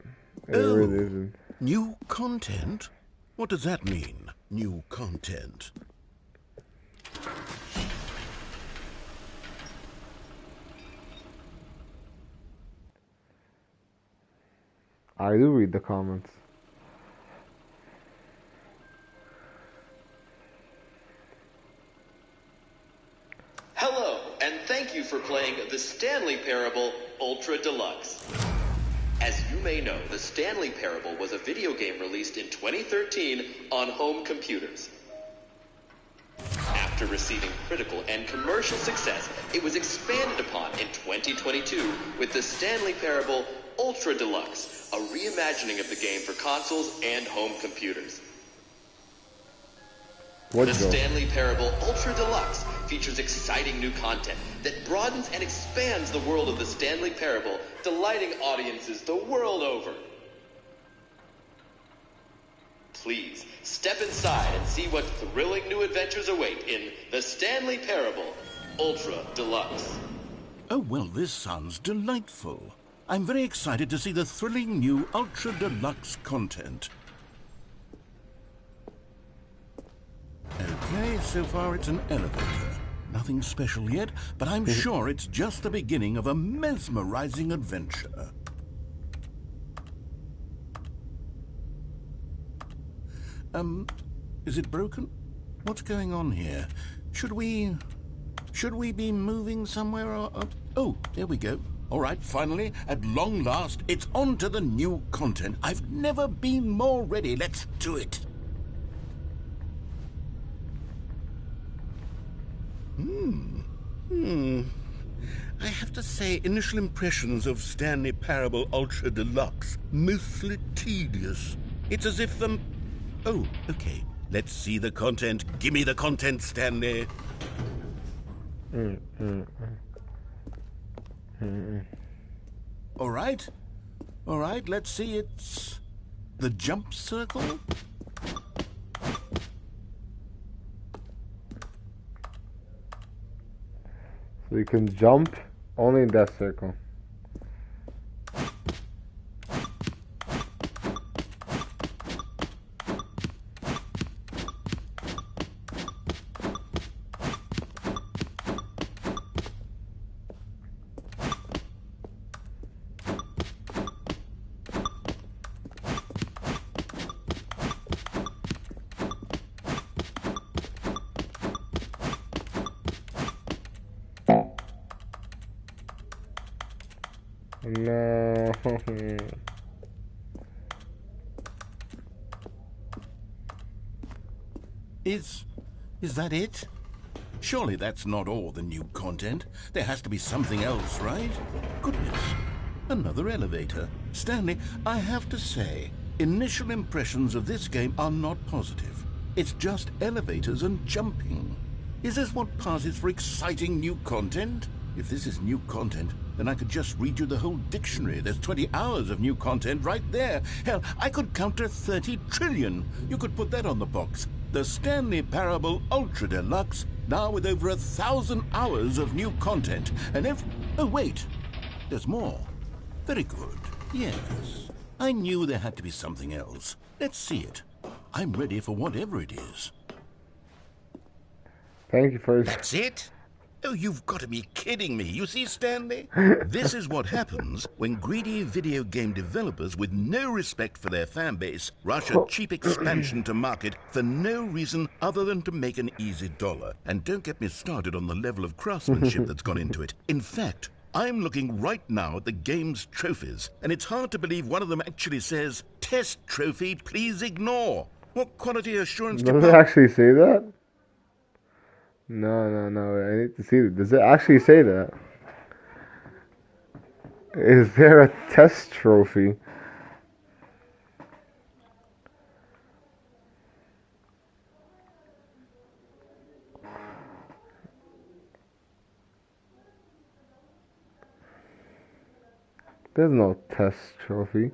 It really isn't. New content? What does that mean, new content? I do read the comments. Hello, and thank you for playing the Stanley Parable Ultra Deluxe. As you may know, the Stanley Parable was a video game released in 2013 on home computers. After receiving critical and commercial success, it was expanded upon in 2022 with the Stanley Parable Ultra Deluxe, a reimagining of the game for consoles and home computers. The Stanley Parable Ultra Deluxe features exciting new content that broadens and expands the world of the Stanley Parable, delighting audiences the world over. Please, step inside and see what thrilling new adventures await in the Stanley Parable Ultra Deluxe. Oh, well, this sounds delightful. I'm very excited to see the thrilling new Ultra Deluxe content. Okay, so far it's an elevator. Nothing special yet, but I'm sure it's just the beginning of a mesmerizing adventure. Is it broken? What's going on here? Should we be moving somewhere or... Oh, there we go. All right, finally, at long last, it's on to the new content. I've never been more ready. Let's do it. I have to say, initial impressions of Stanley Parable Ultra Deluxe, mostly tedious. It's as if Oh, okay. Let's see the content. Give me the content, Stanley. All right. All right, let's see. It's the jump circle. So you can jump only in that circle. No. Is that it? Surely that's not all the new content. There has to be something else, right? Goodness. Another elevator. Stanley, I have to say, initial impressions of this game are not positive. It's just elevators and jumping. Is this what passes for exciting new content? If this is new content, then I could just read you the whole dictionary. There's 20 hours of new content right there. Hell, I could count to 30 trillion. You could put that on the box. The Stanley Parable Ultra Deluxe, now with over 1,000 hours of new content. And if... Oh, wait. There's more. Very good. Yes. I knew there had to be something else. Let's see it. I'm ready for whatever it is. Thank you for... That's it? Oh, you've got to be kidding me. You see, Stanley? This is what happens when greedy video game developers with no respect for their fan base rush a cheap expansion to market for no reason other than to make an easy dollar. And don't get me started on the level of craftsmanship that's gone into it. In fact, I'm looking right now at the game's trophies, and it's hard to believe one of them actually says, "Test trophy, please ignore." What quality assurance Does it actually say that? No. I need to see it. Does it actually say that? Is there a test trophy? There's no test trophy.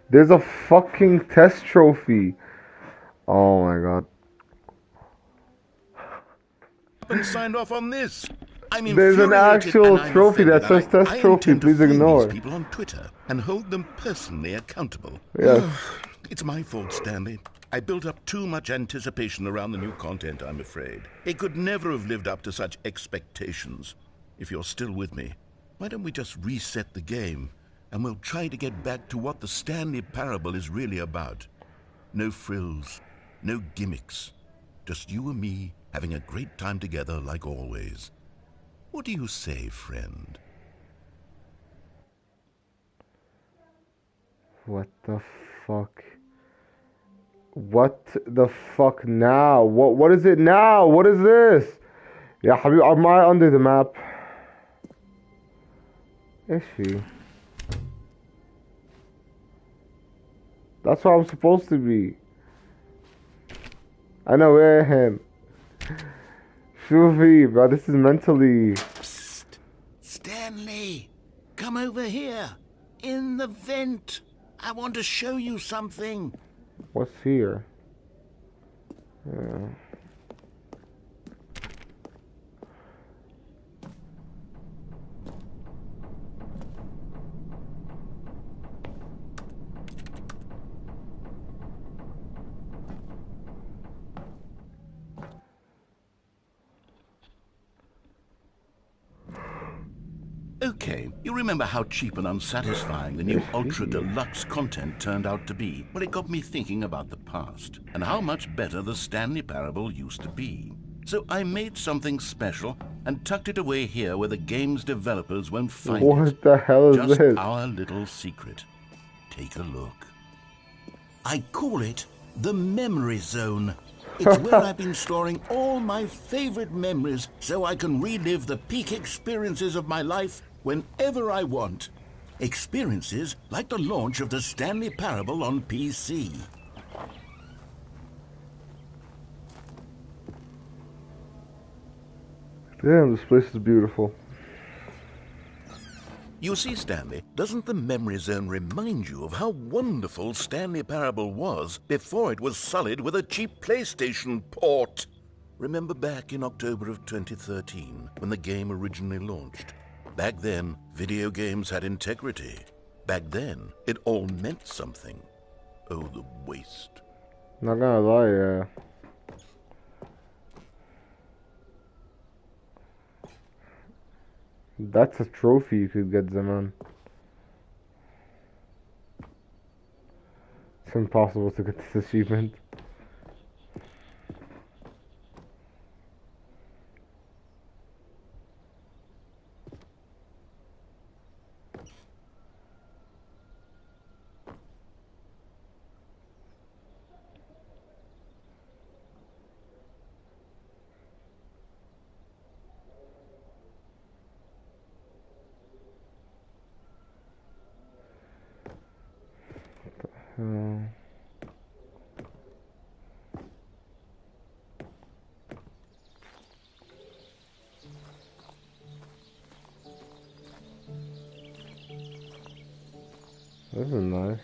There's a fucking test trophy. Oh my god. And signed off on this. There's an actual trophy that says test trophy. Please ignore. These people on Twitter and hold them personally accountable. Yes. It's my fault, Stanley. I built up too much anticipation around the new content, I'm afraid. It could never have lived up to such expectations. If you're still with me, why don't we just reset the game and we'll try to get back to what the Stanley Parable is really about. No frills, no gimmicks. Just you and me having a great time together like always. What do you say, friend? What the fuck? What the fuck now? What is it now? What is this? Yeah, حبيبي, am I under the map? Is she? That's what I'm supposed to be. أنا وين؟ شوفي, bro, this is mentally. Psst. Stanley, come over here. In the vent. I want to show you something. What's here? Yeah. Okay, you remember how cheap and unsatisfying the new Ultra Deluxe content turned out to be? Well, it got me thinking about the past and how much better the Stanley Parable used to be. So I made something special and tucked it away here where the game's developers won't find it. What the hell is Just this? our little secret. Take a look. I call it the Memory Zone. It's where I've been storing all my favorite memories so I can relive the peak experiences of my life whenever I want. Experiences like the launch of the Stanley Parable on PC. Damn, this place is beautiful. You see, Stanley, doesn't the Memory Zone remind you of how wonderful Stanley Parable was before it was sullied with a cheap PlayStation port? Remember back in October of 2013, when the game originally launched? Back then, video games had integrity. Back then, it all meant something. Oh, the waste. Not gonna lie, yeah. That's a trophy you could get, Zaman. It's impossible to get this achievement. This is nice.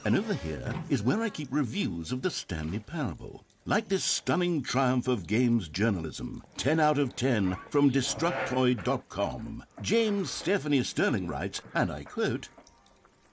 And over here is where I keep reviews of the Stanley Parable. Like this stunning triumph of games journalism, 10 out of 10 from Destructoid.com. James Stephanie Sterling writes, and I quote,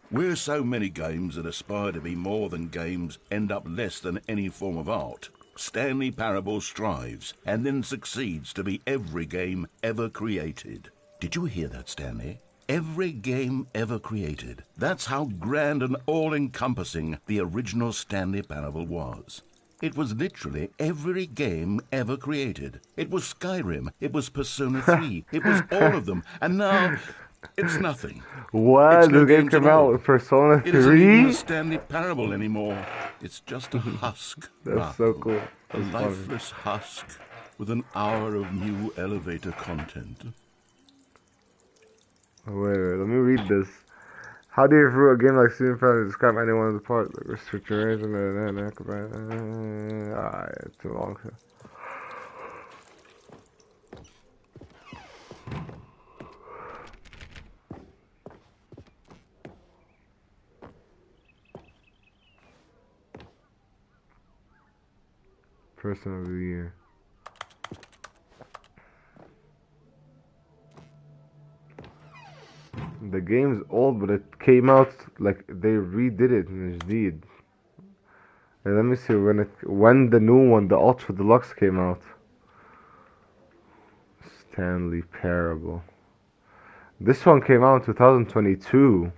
"Where so many games that aspire to be more than games end up less than any form of art, Stanley Parable strives and then succeeds to be every game ever created." Did you hear that, Stanley? Every game ever created. That's how grand and all-encompassing the original Stanley Parable was. It was literally every game ever created. It was Skyrim, it was Persona 3, it was all of them, and now it's nothing. What? It's no The game games came at out all. with Persona It isn't even 3? a Stanley Parable anymore. It's just a husk. That's so cool. A That's funny. lifeless husk with an hour of new elevator content. Wait, let me read this. How do you review a game like Steam Fan describe any one of the parts? Like restriction, it's too long. Person of the year. The game's old, but it came out like they redid it in Jdeed. And let me see when the new one, the Ultra Deluxe, came out. Stanley Parable. This one came out in 2022.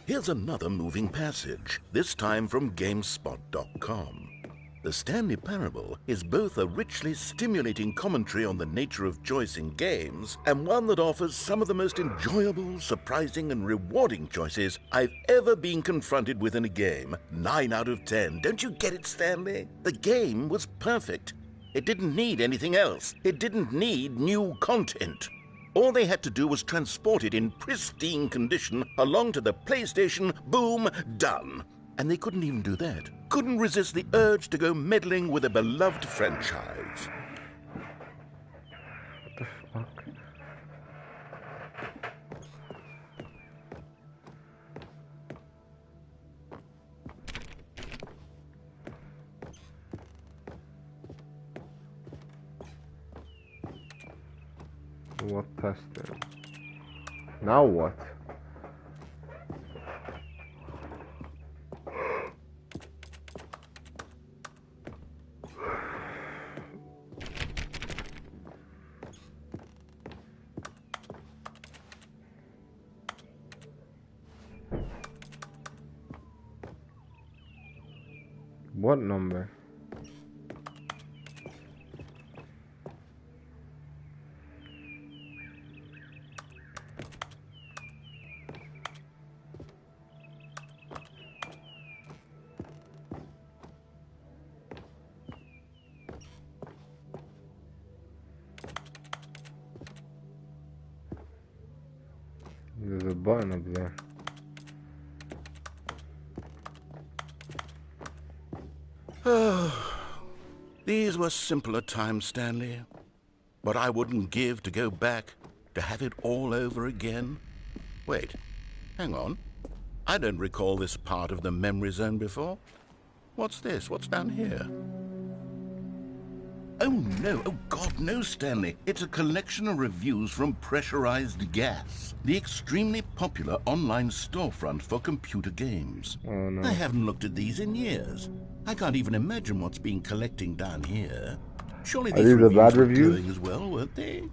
Here's another moving passage, this time from GameSpot.com. The Stanley Parable is both a richly stimulating commentary on the nature of choice in games and one that offers some of the most enjoyable, surprising, and rewarding choices I've ever been confronted with in a game. 9 out of 10. Don't you get it, Stanley? The game was perfect. It didn't need anything else. It didn't need new content. All they had to do was transport it in pristine condition along to the PlayStation. Boom, done. And they couldn't even do that. Couldn't resist the urge to go meddling with a beloved franchise. What the fuck? What tested? Now what? What number? There's a button up there. These were simpler times, Stanley. But I wouldn't give to go back, to have it all over again. Wait, hang on. I don't recall this part of the memory zone before. What's this? What's down here? Oh, no. Oh, God, no, Stanley. It's a collection of reviews from Pressurized Gas, the extremely popular online storefront for computer games. Oh, no. I haven't looked at these in years. I can't even imagine what's been collecting down here. Surely these the reviews bad were reviews? glowing as well, weren't they?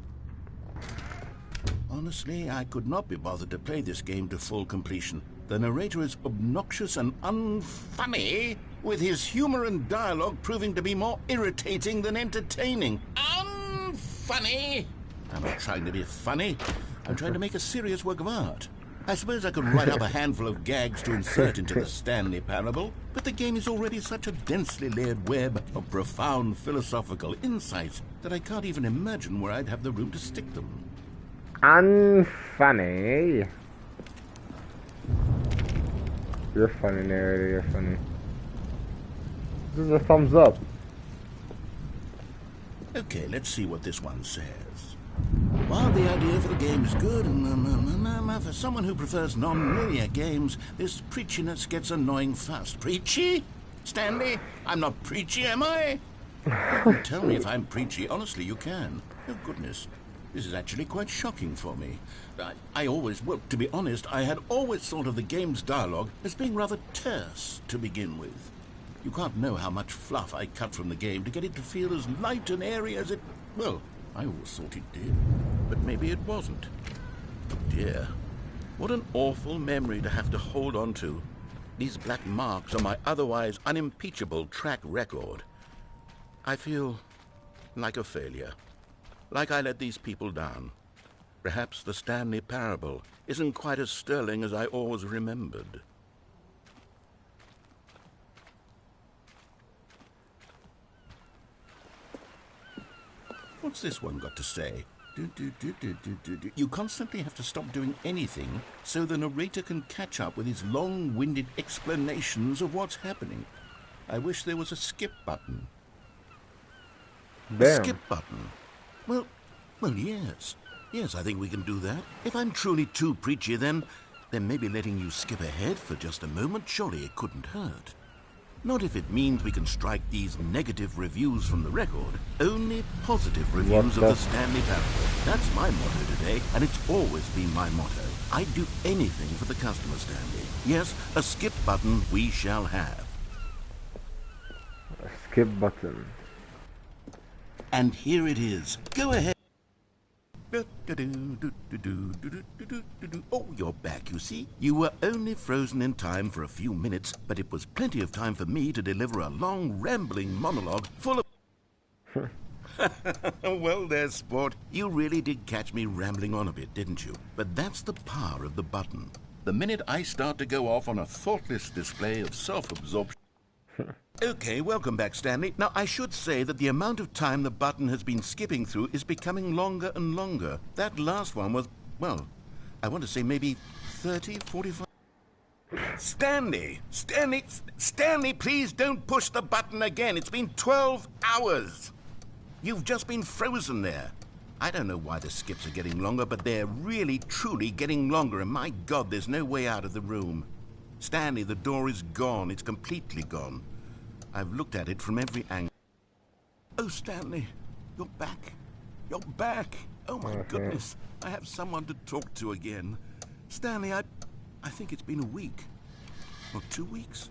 Honestly, I could not be bothered to play this game to full completion. The narrator is obnoxious and unfunny, with his humor and dialogue proving to be more irritating than entertaining. Unfunny! I'm not trying to be funny. I'm trying to make a serious work of art. I suppose I could write up a handful of gags to insert into the Stanley Parable, but the game is already such a densely layered web of profound philosophical insights that I can't even imagine where I'd have the room to stick them. Unfunny. You're funny, narrator. You're funny. This is a thumbs up. Okay, let's see what this one says. While the idea for the game is good, for someone who prefers non-linear games, this preachiness gets annoying fast. Preachy? Stanley, I'm not preachy, am I? You can tell me if I'm preachy. Honestly, you can. Oh, goodness. This is actually quite shocking for me. Well, to be honest, I had always thought of the game's dialogue as being rather terse to begin with. You can't know how much fluff I cut from the game to get it to feel as light and airy as it... Well, I always thought it did, but maybe it wasn't. Oh dear, what an awful memory to have to hold on to. These black marks on my otherwise unimpeachable track record. I feel like a failure, like I let these people down. Perhaps the Stanley Parable isn't quite as sterling as I always remembered. What's this one got to say? You constantly have to stop doing anything so the narrator can catch up with his long-winded explanations of what's happening. I wish there was a skip button. Damn. A skip button? Well, yes. Yes, I think we can do that. If I'm truly too preachy, then maybe letting you skip ahead for just a moment, surely it couldn't hurt. Not if it means we can strike these negative reviews from the record. Only positive reviews of the Stanley Parable. That's my motto today, and it's always been my motto. I'd do anything for the customer, Stanley. Yes, a skip button we shall have. A skip button. And here it is. Go ahead. Oh, you're back, you see. You were only frozen in time for a few minutes, but it was plenty of time for me to deliver a long, rambling monologue full of... Well, there, sport. You really did catch me rambling on a bit, didn't you? But that's the power of the button. The minute I start to go off on a thoughtless display of self-absorption... Okay, welcome back, Stanley. Now, I should say that the amount of time the button has been skipping through is becoming longer and longer. That last one was, well, I want to say maybe 30, 45... Stanley! Stanley, please don't push the button again. It's been 12 hours. You've just been frozen there. I don't know why the skips are getting longer, but they're really, truly getting longer, and my God, there's no way out of the room. Stanley, the door is gone. It's completely gone. I've looked at it from every angle. Oh, Stanley, you're back. You're back. Oh, my goodness. I have someone to talk to again. Stanley, I think it's been a week. Or 2 weeks.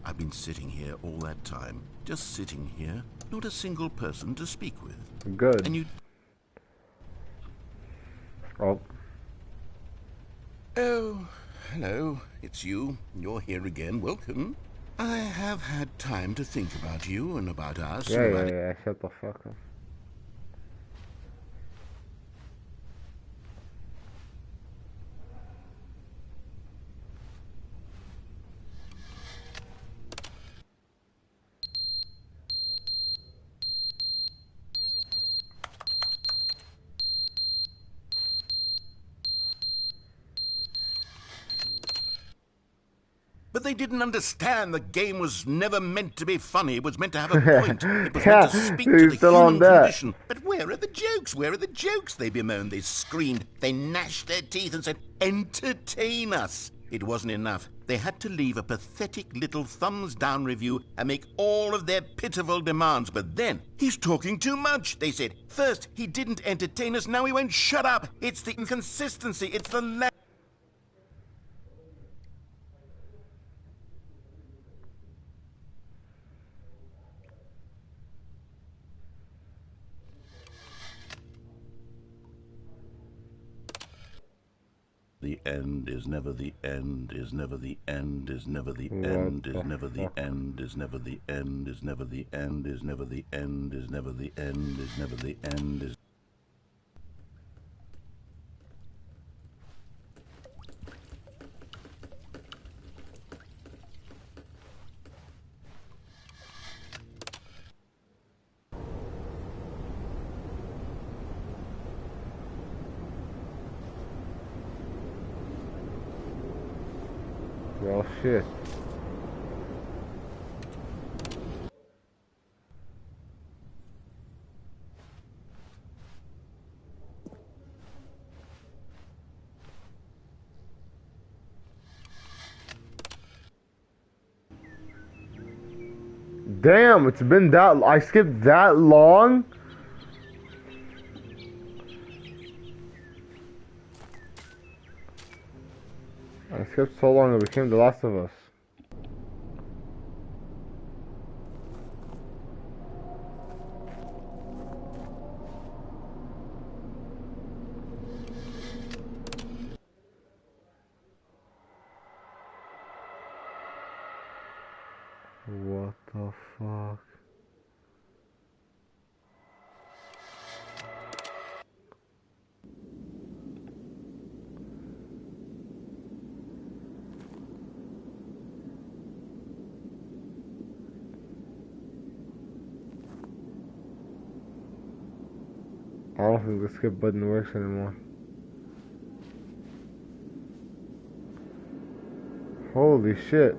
I've been sitting here all that time. Just sitting here. Not a single person to speak with. Good. And you... Oh. Oh, hello. It's you. You're here again. Welcome. I have had time to think about you and about us. Yeah. Shut the fuck up. But they didn't understand the game was never meant to be funny. It was meant to have a point. It was meant to speak to the human condition. But where are the jokes? Where are the jokes? They bemoaned, they screamed, they gnashed their teeth and said, entertain us. It wasn't enough. They had to leave a pathetic little thumbs-down review and make all of their pitiful demands. But then, he's talking too much, they said. First, he didn't entertain us, now he won't shut up. It's the inconsistency, it's the The end is never the end, is never the end, is never the end, is never the end, is never the end, is never the end, is never the end, is never the end, is never the end, is... Well, shit. Damn, it's been that... I skipped that long? I skipped so long it became The Last of Us. What the fuck? I don't think the skip button works anymore. Holy shit.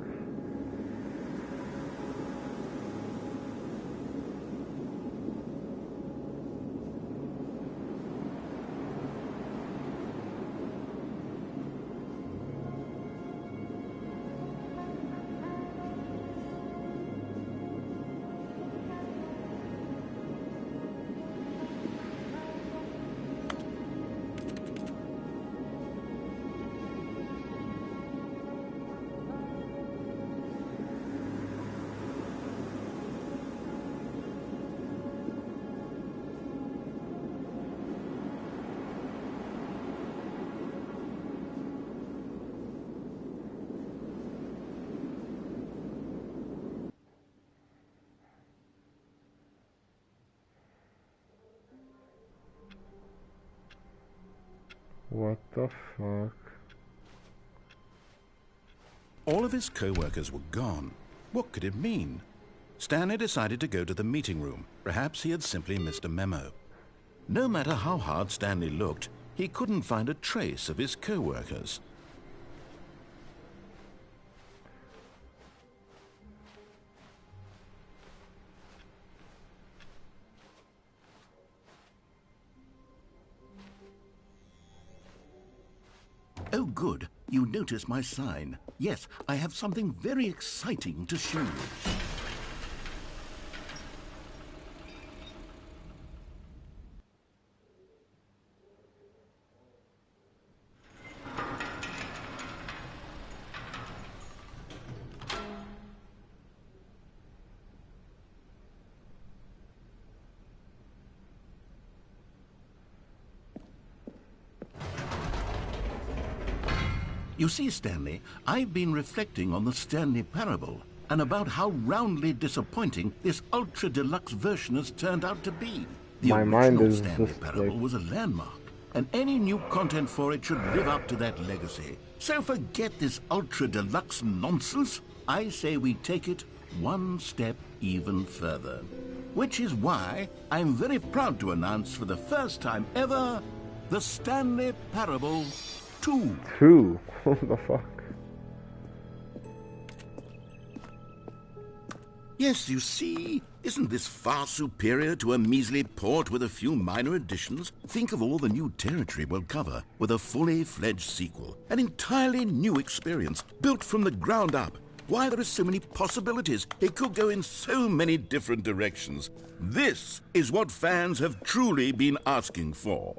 What the fuck? All of his co-workers were gone. What could it mean? Stanley decided to go to the meeting room. Perhaps he had simply missed a memo. No matter how hard Stanley looked, he couldn't find a trace of his co-workers. Oh, good. You noticed my sign. Yes, I have something very exciting to show you. You see, Stanley, I've been reflecting on the Stanley Parable and about how roundly disappointing this ultra-deluxe version has turned out to be. The My mind original is Stanley just Parable like... was a landmark, and any new content for it should live up to that legacy. So forget this ultra-deluxe nonsense. I say we take it one step even further. Which is why I'm very proud to announce for the first time ever, the Stanley Parable 2. 2? What the fuck? Yes, you see, isn't this far superior to a measly port with a few minor additions? Think of all the new territory we'll cover with a fully fledged sequel. An entirely new experience, built from the ground up. Why, there are so many possibilities. It could go in so many different directions. This is what fans have truly been asking for.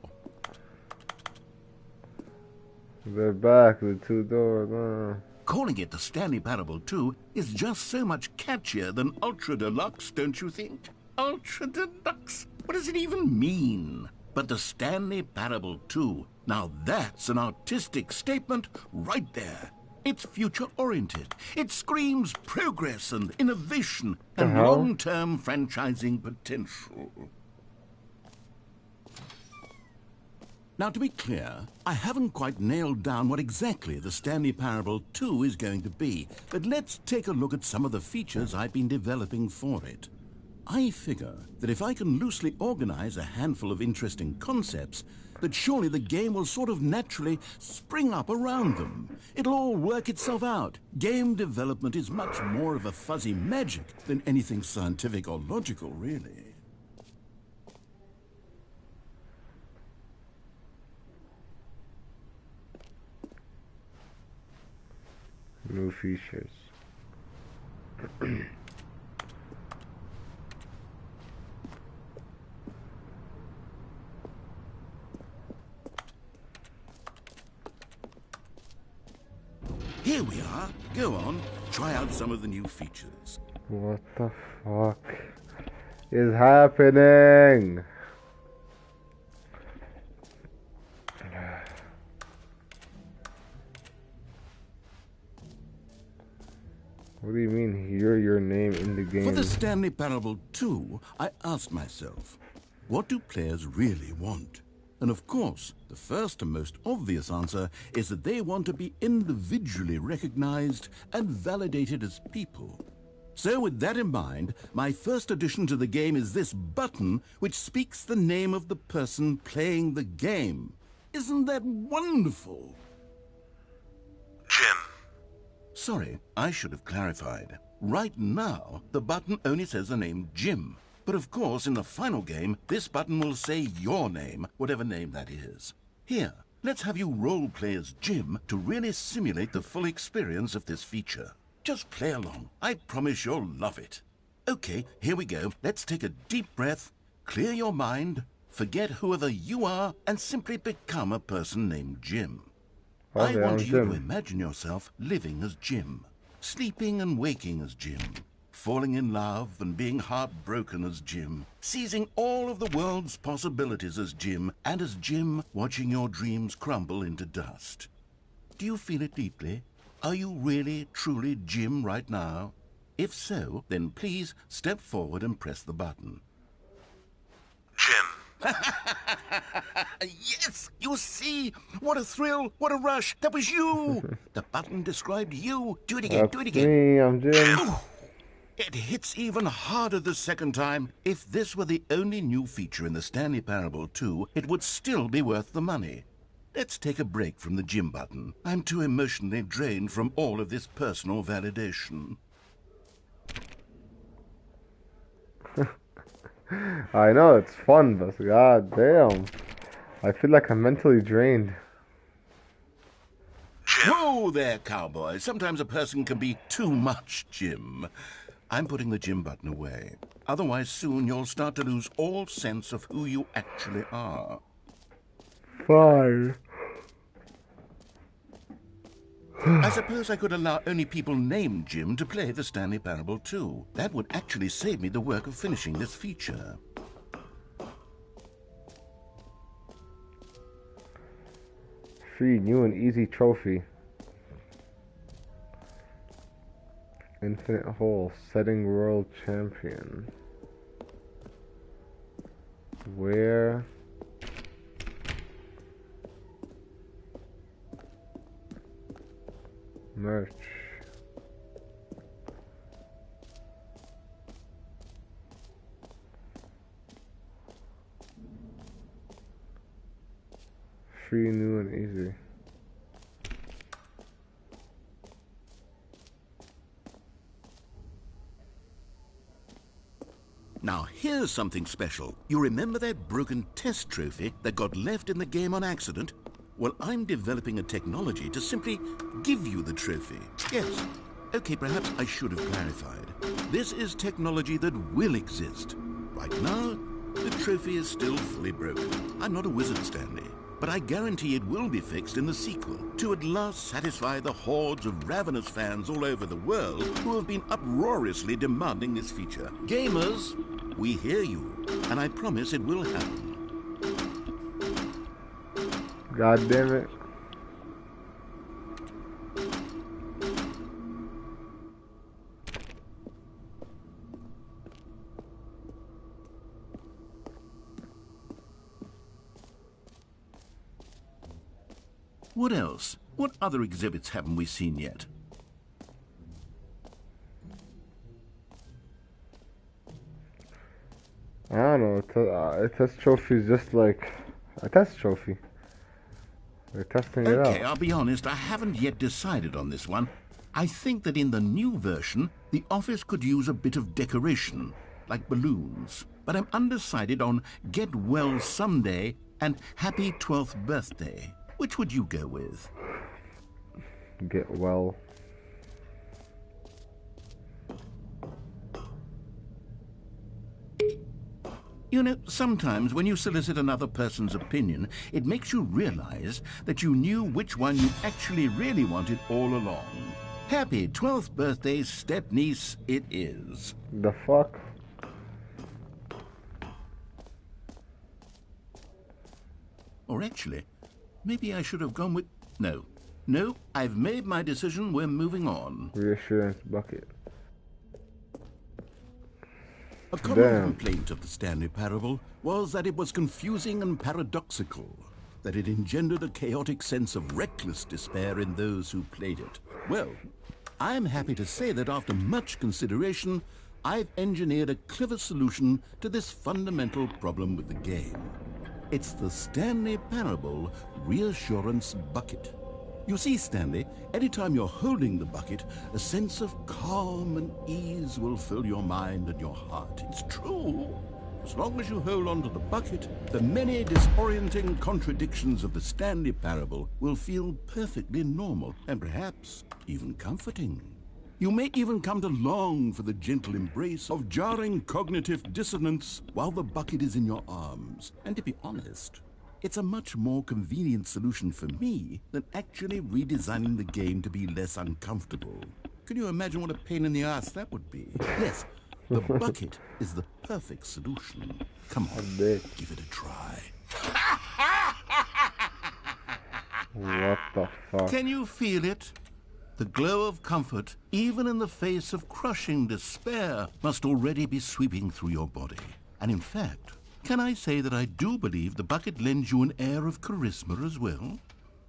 They're back, the 2 doors. Calling it the Stanley Parable 2 is just so much catchier than Ultra Deluxe, don't you think? Ultra Deluxe? What does it even mean? But the Stanley Parable 2, now that's an artistic statement right there. It's future-oriented. It screams progress and innovation and long-term franchising potential. Now, to be clear, I haven't quite nailed down what exactly the Stanley Parable 2 is going to be, but let's take a look at some of the features I've been developing for it. I figure that if I can loosely organize a handful of interesting concepts, that surely the game will sort of naturally spring up around them. It'll all work itself out. Game development is much more of a fuzzy magic than anything scientific or logical, really. New features. Here we are. Go on, try out some of the new features. What the fuck is happening? What do you mean, hear your name in the game? For the Stanley Parable 2, I asked myself, what do players really want? And of course, the first and most obvious answer is that they want to be individually recognized and validated as people. So with that in mind, my first addition to the game is this button which speaks the name of the person playing the game. Isn't that wonderful? Jim. Sorry, I should have clarified. Right now, the button only says the name Jim. But of course, in the final game, this button will say your name, whatever name that is. Here, let's have you role-play as Jim to really simulate the full experience of this feature. Just play along. I promise you'll love it. Okay, here we go. Let's take a deep breath, clear your mind, forget whoever you are, and simply become a person named Jim. I want you to imagine yourself living as Jim, sleeping and waking as Jim, falling in love and being heartbroken as Jim, seizing all of the world's possibilities as Jim, and as Jim watching your dreams crumble into dust. Do you feel it deeply? Are you really, truly Jim right now? If so, then please step forward and press the button. Jim. Yes, you see? What a thrill, what a rush. That was you. The button described you. Do it again, do it That's again. me, I'm Jim. It hits even harder the second time. If this were the only new feature in the Stanley Parable 2, it would still be worth the money. Let's take a break from the Jim button. I'm too emotionally drained from all of this personal validation. I know, it's fun, but god damn. I feel like I'm mentally drained. Whoa there, cowboy. Sometimes a person can be too much, Jim. I'm putting the Jim button away. Otherwise, soon you'll start to lose all sense of who you actually are. Fine. I suppose I could allow only people named Jim to play the Stanley Parable 2. That would actually save me the work of finishing this feature. Free new and easy trophy. Infinite hole. Setting world champion. Where? Merch. Free new and easy. Now, here's something special. You remember that broken test trophy that got left in the game on accident? Well, I'm developing a technology to simply give you the trophy. Yes. Okay, perhaps I should have clarified. This is technology that will exist. Right now, the trophy is still fully broken. I'm not a wizard, Stanley, but I guarantee it will be fixed in the sequel to at last satisfy the hordes of ravenous fans all over the world who have been uproariously demanding this feature. Gamers, we hear you, and I promise it will happen. God damn it. What else? What other exhibits haven't we seen yet? I don't know. A test trophy is just like a test trophy. They're testing it out. Okay, I'll be honest, I haven't yet decided on this one. I think that in the new version, the office could use a bit of decoration, like balloons. But I'm undecided on Get Well Someday and Happy 12th Birthday. Which would you go with? Get well. You know, sometimes when you solicit another person's opinion, it makes you realize that you knew which one you actually really wanted all along. Happy 12th birthday, step-niece, it is. The fuck? Or actually, maybe I should have gone with... No. No, I've made my decision, we're moving on. Reassurance bucket. A common Damn. complaint of the Stanley Parable was that it was confusing and paradoxical, that it engendered a chaotic sense of reckless despair in those who played it. Well, I'm happy to say that after much consideration, I've engineered a clever solution to this fundamental problem with the game. It's the Stanley Parable Reassurance Bucket. You see, Stanley, anytime you're holding the bucket, a sense of calm and ease will fill your mind and your heart. It's true. As long as you hold on to the bucket, the many disorienting contradictions of the Stanley Parable will feel perfectly normal and perhaps even comforting. You may even come to long for the gentle embrace of jarring cognitive dissonance while the bucket is in your arms. And to be honest, it's a much more convenient solution for me than actually redesigning the game to be less uncomfortable. Can you imagine what a pain in the ass that would be? Yes, the bucket is the perfect solution. Come on, give it a try. What the fuck? Can you feel it? The glow of comfort, even in the face of crushing despair, must already be sweeping through your body. And in fact, can I say that I do believe the bucket lends you an air of charisma as well?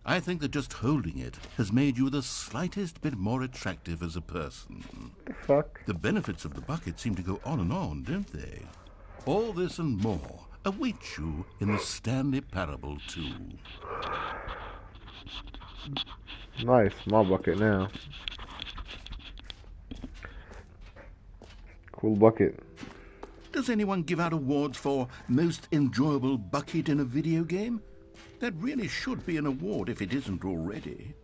I think that just holding it has made you the slightest bit more attractive as a person. The fuck? The benefits of the bucket seem to go on, don't they? All this and more awaits you in the Stanley Parable 2. Nice, my bucket now. Cool bucket. Does anyone give out awards for most enjoyable bucket in a video game? That really should be an award if it isn't already.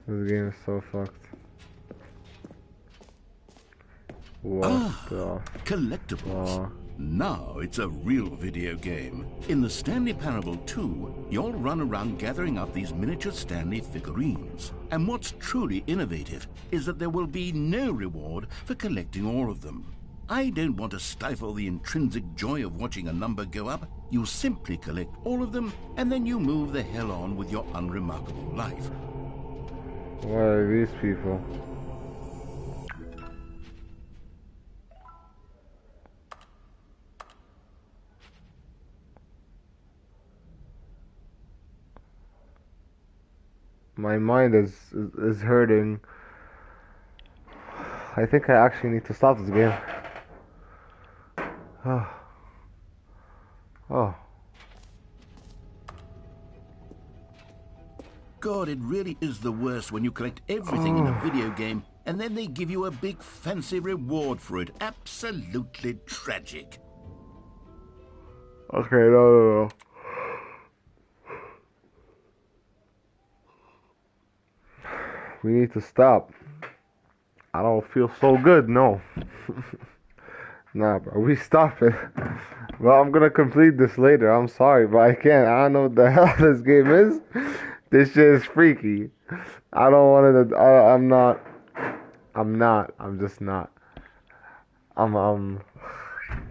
This game is so fucked. What the Collectibles. Now it's a real video game. In the Stanley Parable 2, you'll run around gathering up these miniature Stanley figurines. And what's truly innovative is that there will be no reward for collecting all of them. I don't want to stifle the intrinsic joy of watching a number go up. You simply collect all of them, and then you move the hell on with your unremarkable life. What are these people? My mind is hurting. I think I actually need to stop this game. Oh. Oh. God, it really is the worst when you collect everything in a video game and then they give you a big fancy reward for it. Absolutely tragic. Okay, no. We need to stop. I don't feel so good, no. Nah, bro, we stop it. Well, I'm gonna complete this later. I'm sorry, but I can't. I don't know what the hell this game is. This shit is freaky. I don't want to. I'm not. I'm just not.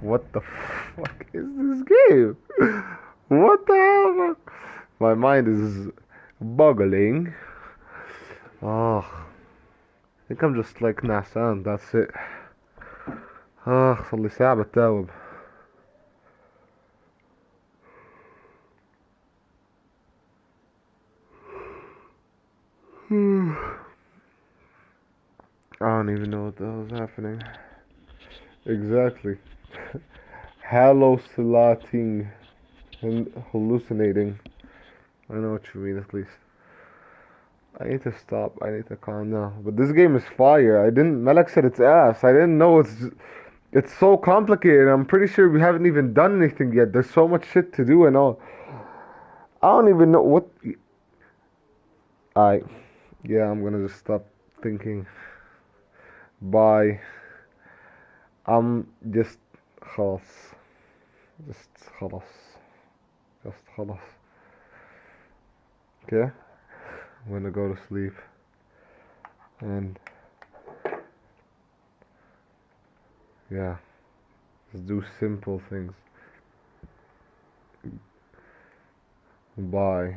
What the fuck is this game? What the hell? My mind is boggling. Oh, I think I'm just like نعسان. That's it. صار لي ساعة بتاوب. I don't even know what the hell is happening. Exactly. Hallucinating and hallucinating. I know what you mean, at least. I need to stop. I need to calm down. But this game is fire. Malak said it's ass. I didn't know it's so complicated. I'm pretty sure we haven't even done anything yet. There's so much shit to do and all. I don't even know what. Yeah, I'm gonna just stop thinking. Bye. I'm just خلاص. Just خلاص. Just خلاص. Okay? I'm gonna go to sleep. And yeah, just do simple things. Bye.